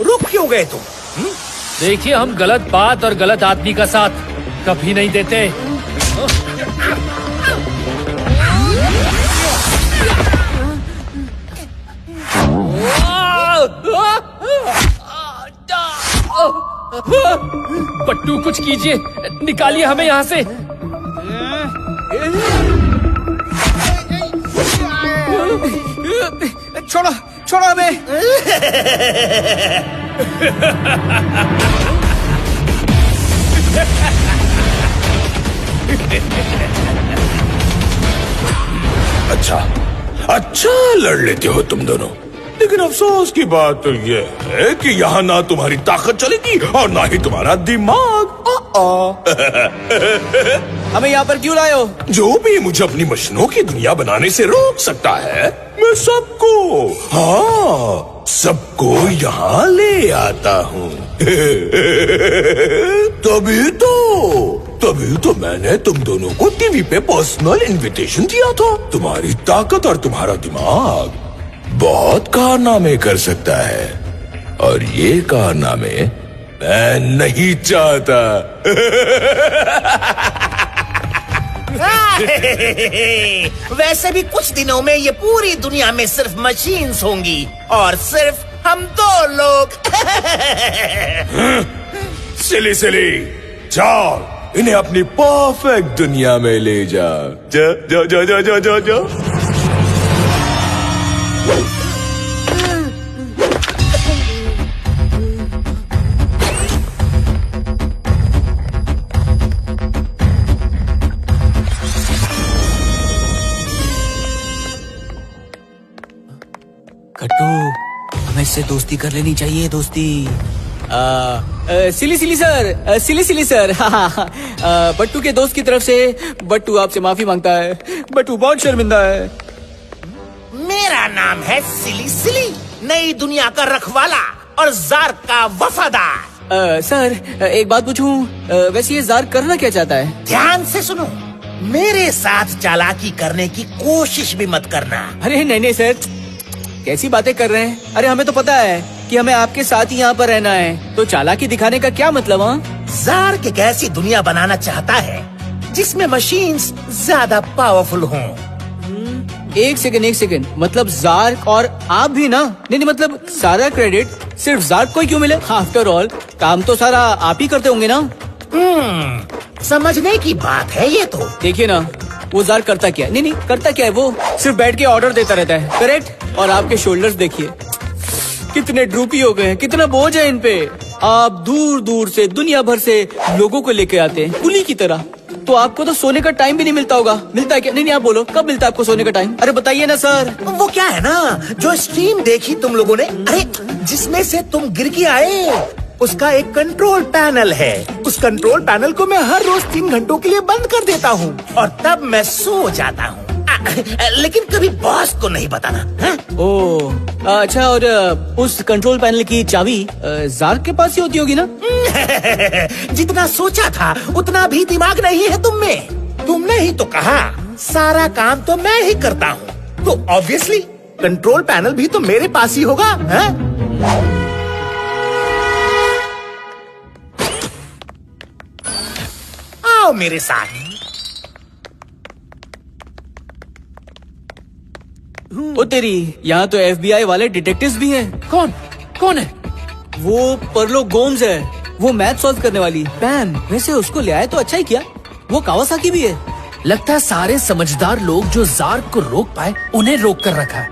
रुक क्यों गए तुम? देखिए, हम गलत बात और गलत आदमी का साथ कभी नहीं देते। बट्टू कुछ कीजिए, निकालिए हमें यहाँ से। छोड़ो छोड़ो हमें। अच्छा लड़ लेते हो तुम दोनों, लेकिन अफसोस की बात तो ये है कि यहाँ ना तुम्हारी ताकत चलेगी और ना ही तुम्हारा दिमाग। हमें यहाँ पर क्यों लाए हो? जो भी मुझे अपनी मशीनों की दुनिया बनाने से रोक सकता है, मैं सबको यहाँ ले आता हूँ। तभी तो मैंने तुम दोनों को टीवी पे पर्सनल इनविटेशन दिया था। तुम्हारी ताकत और तुम्हारा दिमाग बहुत कारनामे कर सकता है, और ये कारनामे मैं नहीं चाहता। वैसे भी कुछ दिनों में ये पूरी दुनिया में सिर्फ मशीन्स होंगी और सिर्फ हम दो लोग। सिली जाओ, इन्हें अपनी परफेक्ट दुनिया में ले जाओ। जा। कट्टू, हमें इससे दोस्ती कर लेनी चाहिए। दोस्ती सिली सर। बट्टू के दोस्त की तरफ से बट्टू आपसे माफी मांगता है। बट्टू बहुत शर्मिंदा है। मेरा नाम है सिली, नई दुनिया का रखवाला और जार का वफादार। सर, एक बात पूछूं, वैसे ये जार करना क्या चाहता है? ध्यान से सुनो, मेरे साथ चालाकी करने की कोशिश भी मत करना। अरे नहीं सर, कैसी बातें कर रहे हैं? अरे हमें तो पता है कि हमें आपके साथ ही यहाँ पर रहना है, तो चालाकी दिखाने का क्या मतलब? जार एक ऐसी दुनिया बनाना चाहता है जिसमें मशीन्स ज्यादा पावरफुल हों। एक सेकंड, मतलब जार और आप भी ना? नहीं, मतलब सारा क्रेडिट सिर्फ जार को ही क्यों मिले? आफ्टर ऑल काम तो सारा आप ही करते होंगे ना? समझने की बात है ये तो। देखिए ना, वो जार करता क्या है? नहीं करता क्या है, वो सिर्फ बैठ के ऑर्डर देता रहता है, करेक्ट? और आपके शोल्डर्स देखिए कितने ड्रूपी हो गए हैं, कितना बोझ है इन पे। आप दूर दूर से, दुनिया भर से लोगों को लेके आते हैं कुली की तरह, तो आपको तो सोने का टाइम भी नहीं मिलता होगा। मिलता है क्या? नहीं आप बोलो, कब मिलता है आपको सोने का टाइम? अरे बताइए ना सर। वो क्या है ना, जो स्ट्रीम देखी तुम लोगों ने, अरे जिसमें से तुम गिर के आए, उसका एक कंट्रोल पैनल है। उस कंट्रोल पैनल को मैं हर रोज 3 घंटों के लिए बंद कर देता हूँ और तब मैं सो जाता हूँ। लेकिन कभी बॉस को नहीं बताना। ओह अच्छा, और उस कंट्रोल पैनल की चाबी जार के पास ही होती होगी ना? जितना सोचा था उतना भी दिमाग नहीं है तुम में। तुमने ही तो कहा सारा काम तो मैं ही करता हूँ, तो ऑब्वियसली कंट्रोल पैनल भी तो मेरे पास ही होगा, है? आओ मेरे साथ। ओ तेरी, यहाँ तो FBI वाले डिटेक्टिव्स भी हैं। कौन है? वो परलो गोम्स है, वो मैथ सॉल्व करने वाली। पैम, वैसे उसको ले आए तो अच्छा ही किया। वो कावासाकी भी है। लगता है सारे समझदार लोग जो जार को रोक पाए उन्हें रोक कर रखा है।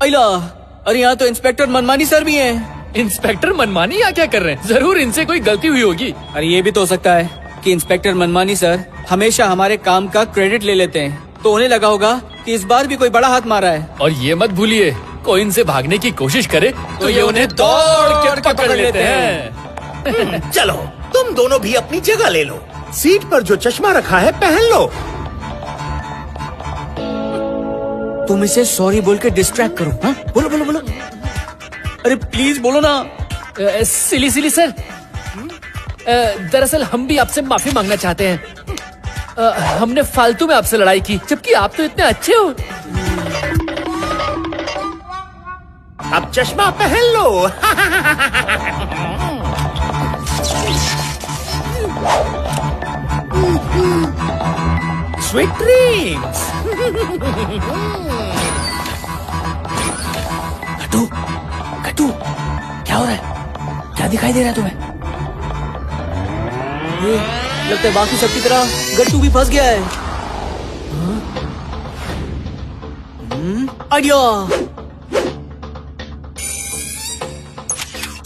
अरे यहाँ तो इंस्पेक्टर मनमानी सर भी हैं। इंस्पेक्टर मनमानी यहाँ क्या कर रहे हैं? जरूर इनसे कोई गलती हुई होगी। अरे ये भी तो हो सकता है कि इंस्पेक्टर मनमानी सर हमेशा हमारे काम का क्रेडिट ले लेते हैं, तो उन्हें लगा होगा कि इस बार भी कोई बड़ा हाथ मारा है। और ये मत भूलिए, कोई इनसे भागने की कोशिश करे तो ये उन्हें दौड़ के पकड़ लेते हैं। चलो तुम दोनों भी अपनी जगह ले लो। सीट पर जो चश्मा रखा है पहन लो। तुम इसे सॉरी बोल के डिस्ट्रैक्ट करो। हाँ? बोलो। अरे प्लीज बोलो ना। सिली सर, दरअसल हम भी आपसे माफी मांगना चाहते हैं। हमने फालतू में आपसे लड़ाई की, जबकि आप तो इतने अच्छे हो। अब चश्मा पहन लो। Sweet dreams. कट्टू, क्या हो रहा है? क्या दिखाई दे रहा है तुम्हें? लगता है बाकी सबकी तरह गट्टू भी फंस गया है। आइडिया।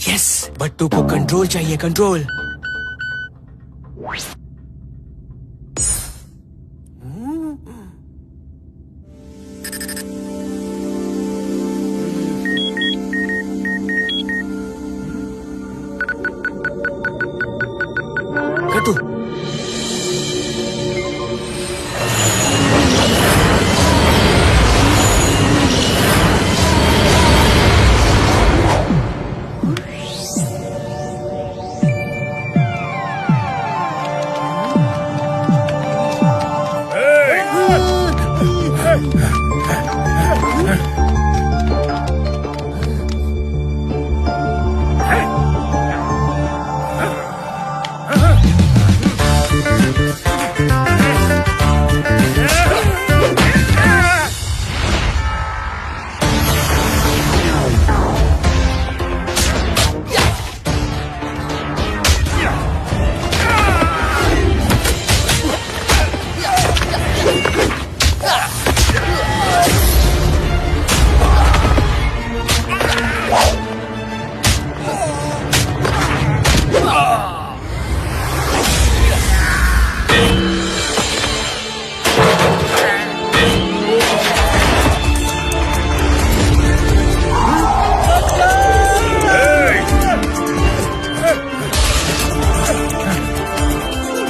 यस, बट्टू को कंट्रोल चाहिए, कंट्रोल। गट्टू,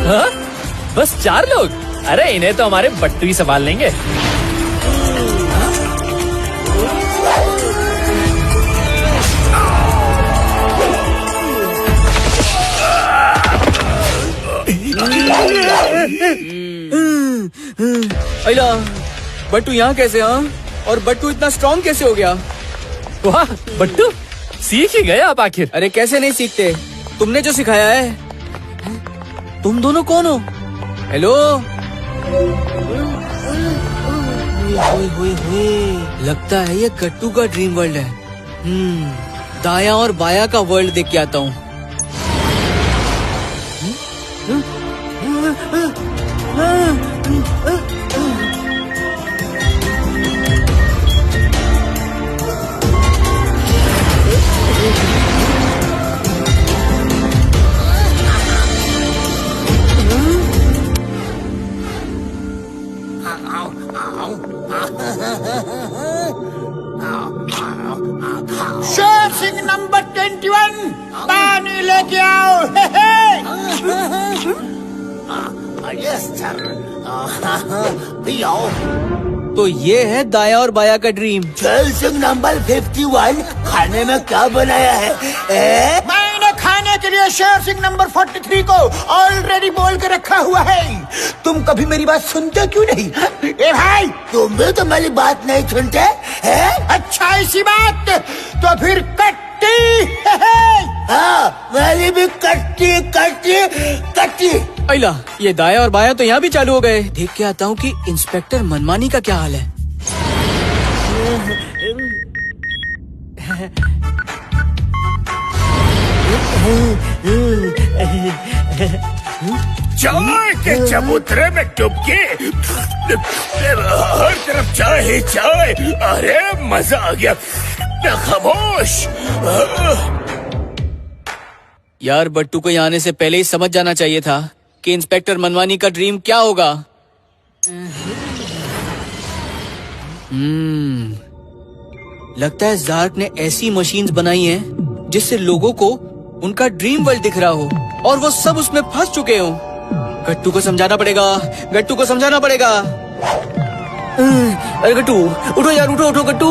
हाँ? बस 4 लोग? अरे इन्हें तो हमारे बट्टू ही संभाल लेंगे। अला, बट्टू यहाँ कैसे? हाँ, और बट्टू इतना स्ट्रॉन्ग कैसे हो गया? वाह बट्टू, सीख ही गए आप आखिर। अरे कैसे नहीं सीखते, तुमने जो सिखाया है। तुम दोनों कौन हो? हेलो। लगता है ये गट्टू का ड्रीम वर्ल्ड है। दाया और बाया का वर्ल्ड देख के आता हूँ। शेर सिंह नंबर 21 पानी लेके आओ। यस सर, भी आओ। तो ये है दाया और बाया का ड्रीम। शेर सिंह नंबर 51 खाने में क्या बनाया है? मैंने खाने के लिए शेर सिंह नंबर 43 को ऑलरेडी बोल के रखा हुआ है। तुम कभी मेरी बात सुनते क्यों नहीं? ए भाई, तुम भी तो मेरी बात नहीं सुनते हैं? अच्छा ऐसी बात तो फिर कट्टी। हाँ, मेरी भी कट्टी कट्टी कट्टी। अला, ये दाया और बाया तो यहाँ भी चालू हो गए। देख के आता हूँ कि इंस्पेक्टर मनमानी का क्या हाल है। चाय के चबूतरे में डुबके, हर तरफ चाय ही चाय। अरे मजा आ गया। खामोश। यार, बट्टू को यहाँ आने से पहले ही समझ जाना चाहिए था कि इंस्पेक्टर मनमानी का ड्रीम क्या होगा। लगता है जार्क ने ऐसी मशीन्स बनाई हैं जिससे लोगों को उनका ड्रीम वर्ल्ड दिख रहा हो और वो सब उसमें फंस चुके हो। गट्टू को समझाना पड़ेगा, गट्टू को समझाना पड़ेगा। अरे गट्टू, उठो यार, उठो उठो गट्टू।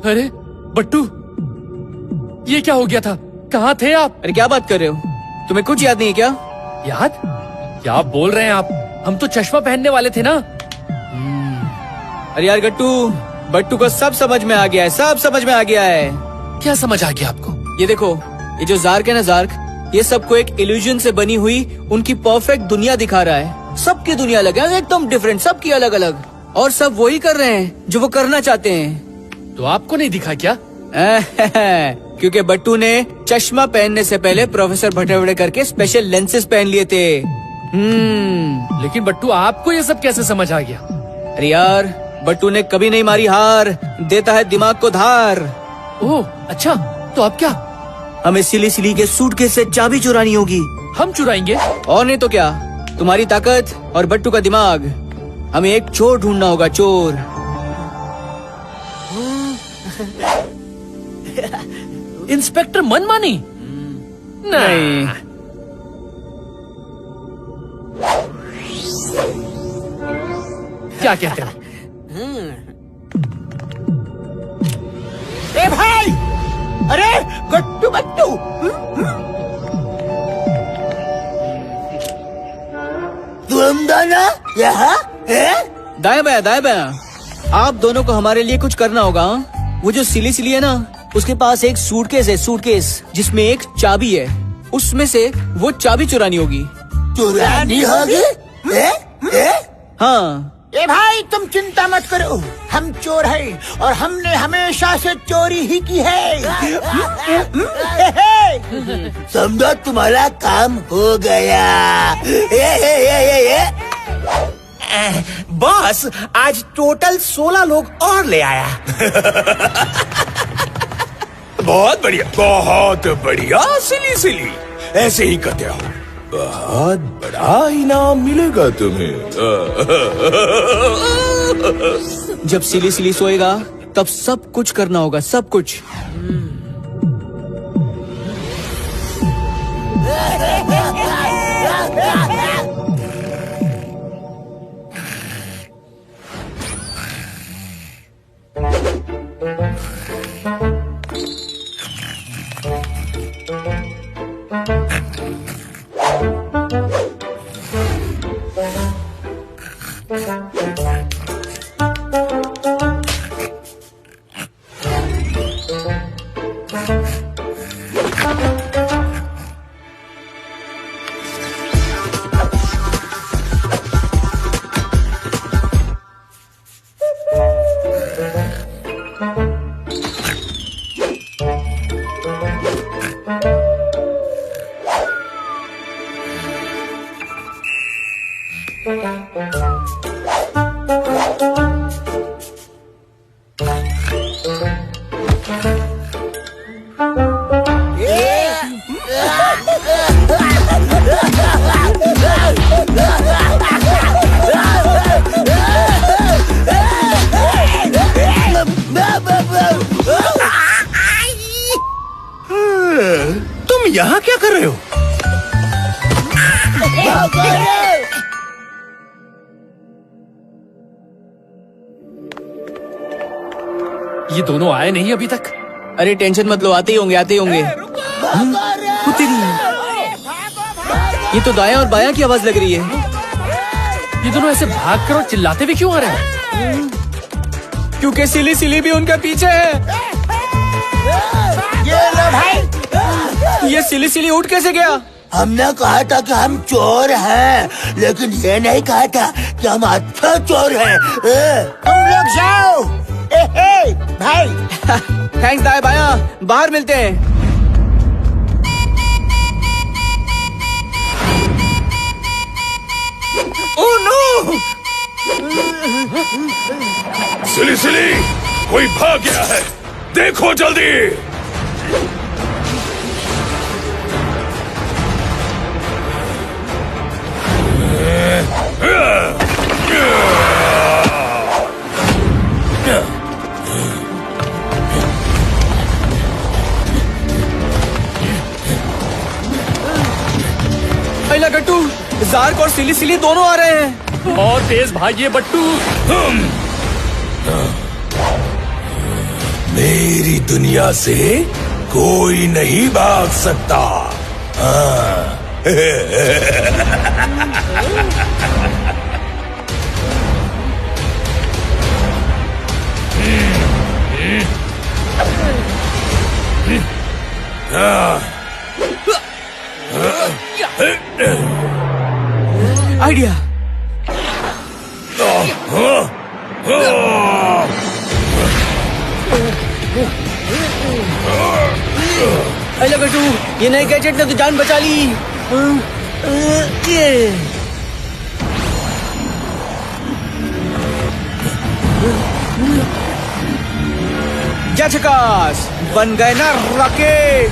अरे बट्टू, ये क्या हो गया था? कहाँ थे आप? अरे क्या बात कर रहे हो? तुम्हें कुछ याद नहीं है क्या? याद? क्या बोल रहे हैं आप? हम तो चश्मा पहनने वाले थे ना। अरे यार गट्टू, बट्टू को सब समझ में आ गया है, सब समझ में आ गया है। क्या समझ आ गया आपको? ये देखो, ये जो जार्क है ना, जार्क, ये सबको एक इल्यूजन से बनी हुई उनकी परफेक्ट दुनिया दिखा रहा है, सबकी दुनिया अलग है, एकदम डिफरेंट, सबकी अलग अलग, और सब वही कर रहे हैं जो वो करना चाहते हैं। तो आपको नहीं दिखा क्या? क्योंकि बट्टू ने चश्मा पहनने से पहले प्रोफेसर भटेवड़े करके स्पेशल लेंसेज पहन लिए थे। लेकिन बट्टू आपको ये सब कैसे समझ आ गया? अरे यार, बट्टू ने कभी नहीं मारी हार, देता है दिमाग को धार। ओह अच्छा, तो अब क्या? हमें सिली सिली के सूटकेस से चाबी चुरानी होगी। हम चुराएंगे? और नहीं तो क्या, तुम्हारी ताकत और बट्टू का दिमाग। हमें एक चोर ढूंढना होगा, चोर। इंस्पेक्टर मनमानी? नहीं। क्या कहते हो? ए भाई, अरे गट्टू बट्टू, तुम दोनों यहाँ दाया बाया, दाया बाया। आप दोनों को हमारे लिए कुछ करना होगा। वो जो सिली सिली है ना, उसके पास एक सूटकेस है, सूटकेस जिसमें एक चाबी है। उसमें से वो चाबी चुरानी होगी। चुरानी होगी? हाँ। ए भाई, तुम चिंता मत करो, हम चोर हैं और हमने हमेशा से चोरी ही की है। समझो तुम्हारा काम हो गया। बॉस, आज टोटल 16 लोग और ले आया। बहुत बढ़िया, बहुत बढ़िया सिली सिली, ऐसे ही करते रहो, बहुत बड़ा इनाम मिलेगा तुम्हें। जब सिली सिली सोएगा तब सब कुछ करना होगा, सब कुछ। तुम यहाँ क्या कर रहे हो? ये दोनों आए नहीं अभी तक? अरे टेंशन मत लो, आते ही होंगे, आते ही होंगे। ये तो दाया और बाया की आवाज लग रही है। ये दोनों ऐसे भाग कर और चिल्लाते हुए क्यों आ रहे हैं? क्योंकि सिली सिली भी उनके पीछे है। ये लो भाई। ये सिली सिली उठ कैसे गया? हमने कहा था कि हम चोर हैं, लेकिन ये नहीं कहा था कि हम अच्छा चोर हैं। तुम लोग जाओ। भाई। थैंक्स दाया बाया, बाहर मिलते हैं। Oh no! सिली सिली, कोई भाग गया है, देखो जल्दी। पहला गट्टू, जार्क और सिली सिली दोनों आ रहे हैं। और तेज भागिए बट्टू। मेरी दुनिया से कोई नहीं भाग सकता। आइडिया, हेलो गट्टू, ये नए गैजेट ने तो जान बचा ली। क्या झकास, बन गए ना रॉकेट।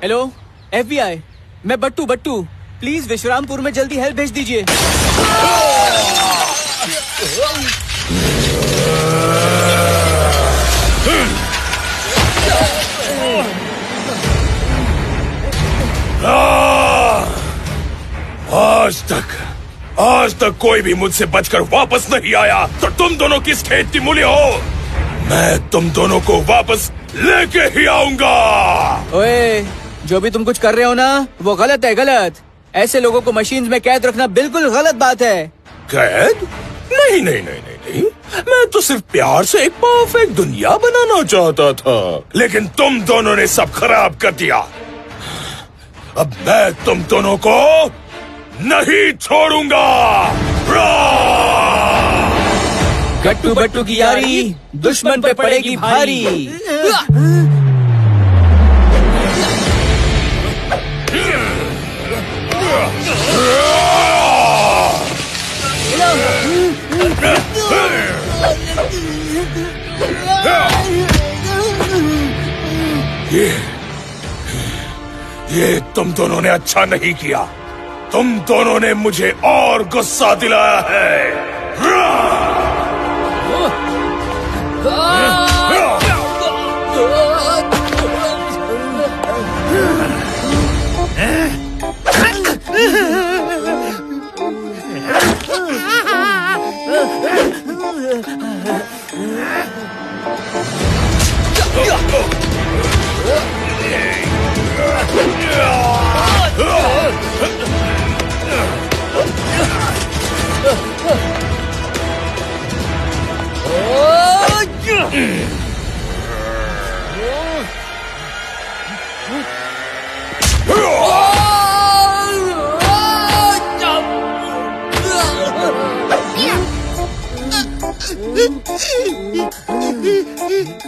हेलो FBI, मैं बट्टू प्लीज विश्रामपुर में जल्दी हेल्प भेज दीजिए। आज तक कोई भी मुझसे बचकर वापस नहीं आया, तो तुम दोनों किस खेत की मूली हो? मैं तुम दोनों को वापस लेके ही आऊंगा। ओए, जो भी तुम कुछ कर रहे हो ना, वो गलत है, गलत। ऐसे लोगों को मशीन्स में कैद रखना बिल्कुल गलत बात है। कैद? नहीं नहीं नहीं नहीं नहीं, मैं तो सिर्फ प्यार से एक परफेक्ट दुनिया बनाना चाहता था, लेकिन तुम दोनों ने सब खराब कर दिया। अब मैं तुम दोनों को नहीं छोड़ूंगा। गट्टू बट्टू की यारी दुश्मन पे पड़ेगी भारी। ये तुम दोनों ने अच्छा नहीं किया। तुम दोनों ने मुझे और गुस्सा दिलाया है।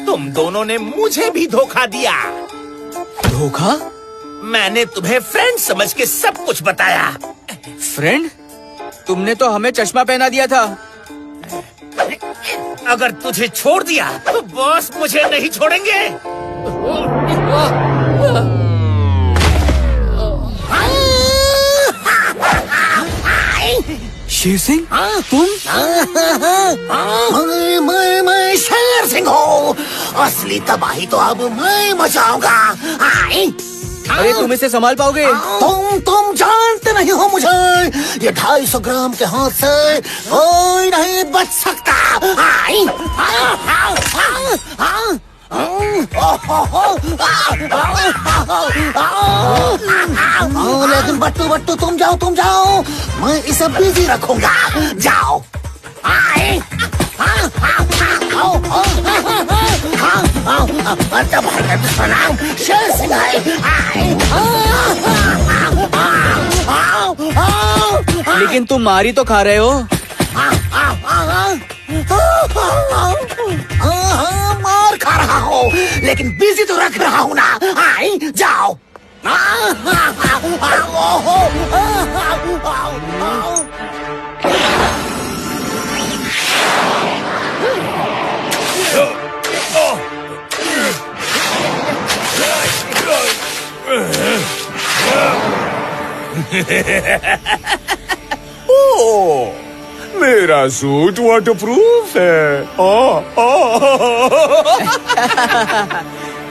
तुम दोनों ने मुझे भी धोखा दिया। धोखा? मैंने तुम्हें फ्रेंड समझ के सब कुछ बताया। फ्रेंड? तुमने तो हमें चश्मा पहना दिया था। अगर तुझे छोड़ दिया तो बॉस मुझे नहीं छोड़ेंगे। शेर सिंह, तुम? मैं शेर सिंह हूँ। असली तबाही तो अब मैं मचाऊंगा। अरे तुम इसे संभाल पाओगे? तुम जानते नहीं हो मुझे। ये 250 ग्राम के हाथ से कोई नहीं बच सकता। लेकिन बट्टू तुम जाओ, मैं इसे बिजी रखूंगा। जाओ। नाम शेर सिंह है। लेकिन तुम मारी तो खा रहे हो। मार खा रहा हो, लेकिन बिजी तो रख रहा हूँ ना। जाओ। ओह, मेरा सूट वाटरप्रूफ है।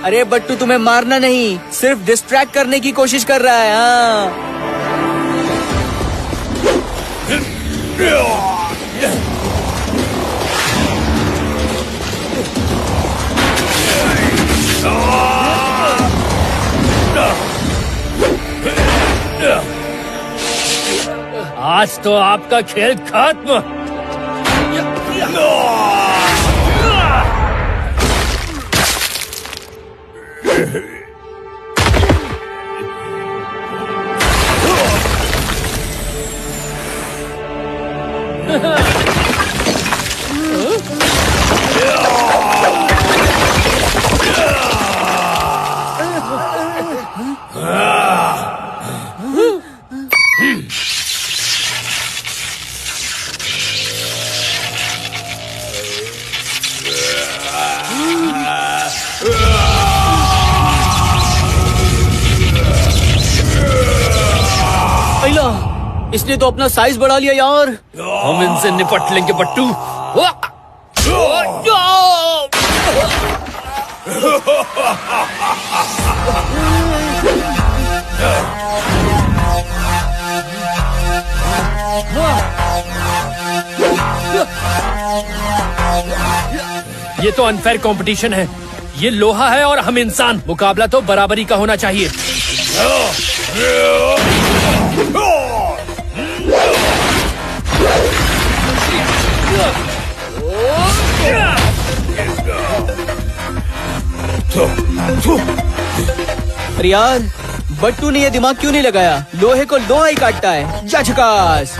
अरे बट्टू तुम्हें मारना नहीं, सिर्फ डिस्ट्रैक्ट करने की कोशिश कर रहा है। आज तो आपका खेल खत्म। इसने तो अपना साइज बढ़ा लिया यार। हम इनसे निपट लेंगे बट्टू। ये तो अनफेयर कंपटीशन है। ये लोहा है और हम इंसान। मुकाबला तो बराबरी का होना चाहिए। अरे यार, बट्टू ने ये दिमाग क्यों नहीं लगाया? लोहे को लोहा ही काटता है। जा झकास।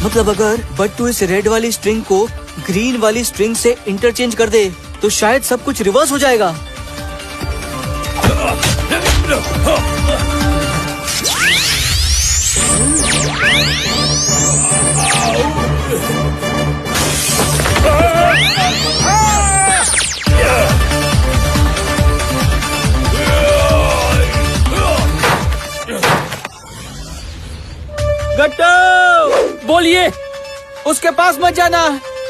मतलब अगर बट्टू इस रेड वाली स्ट्रिंग को ग्रीन वाली स्ट्रिंग से इंटरचेंज कर दे तो शायद सब कुछ रिवर्स हो जाएगा। गट्टू, बोलिए। उसके पास मत जाना,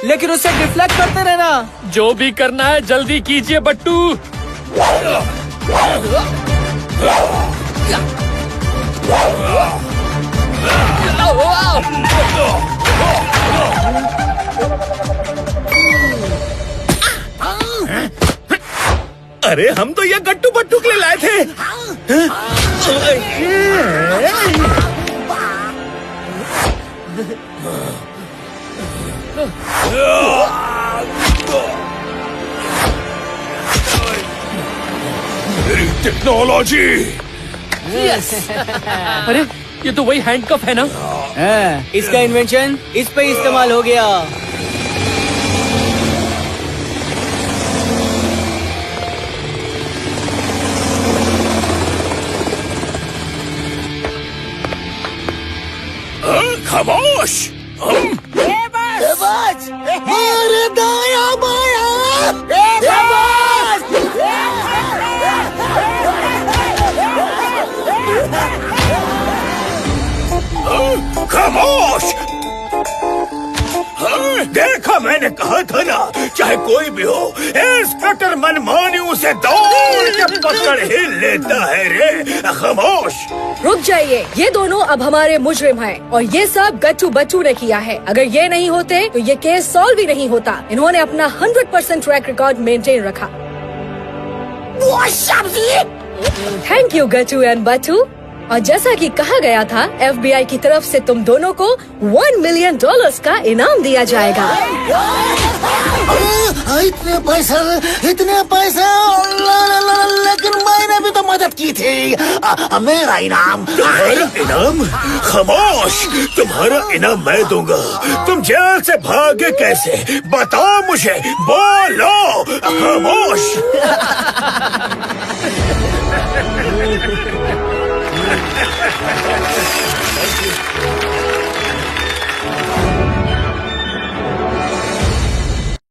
लेकिन उससे डिफ्लेक्ट करते रहना। जो भी करना है जल्दी कीजिए बट्टू। अरे हम तो ये गट्टू बट्टू के लिए लाए थे। मेरी टेक्नोलॉजी। अरे ये तो वही हैंडकफ है ना? इसका इन्वेंशन इस पे इस्तेमाल हो गया। खामोश। अरे दाया बाया। खामोश। देखा, मैंने कहा था ना, चाहे कोई भी हो, इंस्पेक्टर मनमानी उसे दौड़ के पकड़ ही लेता है रे। खामोश। रुक जाइए, ये दोनों अब हमारे मुजरिम हैं और ये सब गट्टू बट्टू ने किया है। अगर ये नहीं होते तो ये केस सॉल्व ही नहीं होता। इन्होंने अपना 100% ट्रैक रिकॉर्ड मेंटेन रखा। Thank you Gattu and Battu. और जैसा कि कहा गया था, FBI की तरफ से तुम दोनों को $1 मिलियन का इनाम दिया जाएगा। इतने पैसे, लेकिन मैंने भी तो मदद की थी। मेरा इनाम। तुम्हारा इनाम? खामोश। तुम्हारा इनाम मैं दूंगा। तुम जेल से भागे कैसे? बताओ मुझे, बोलो। खामोश।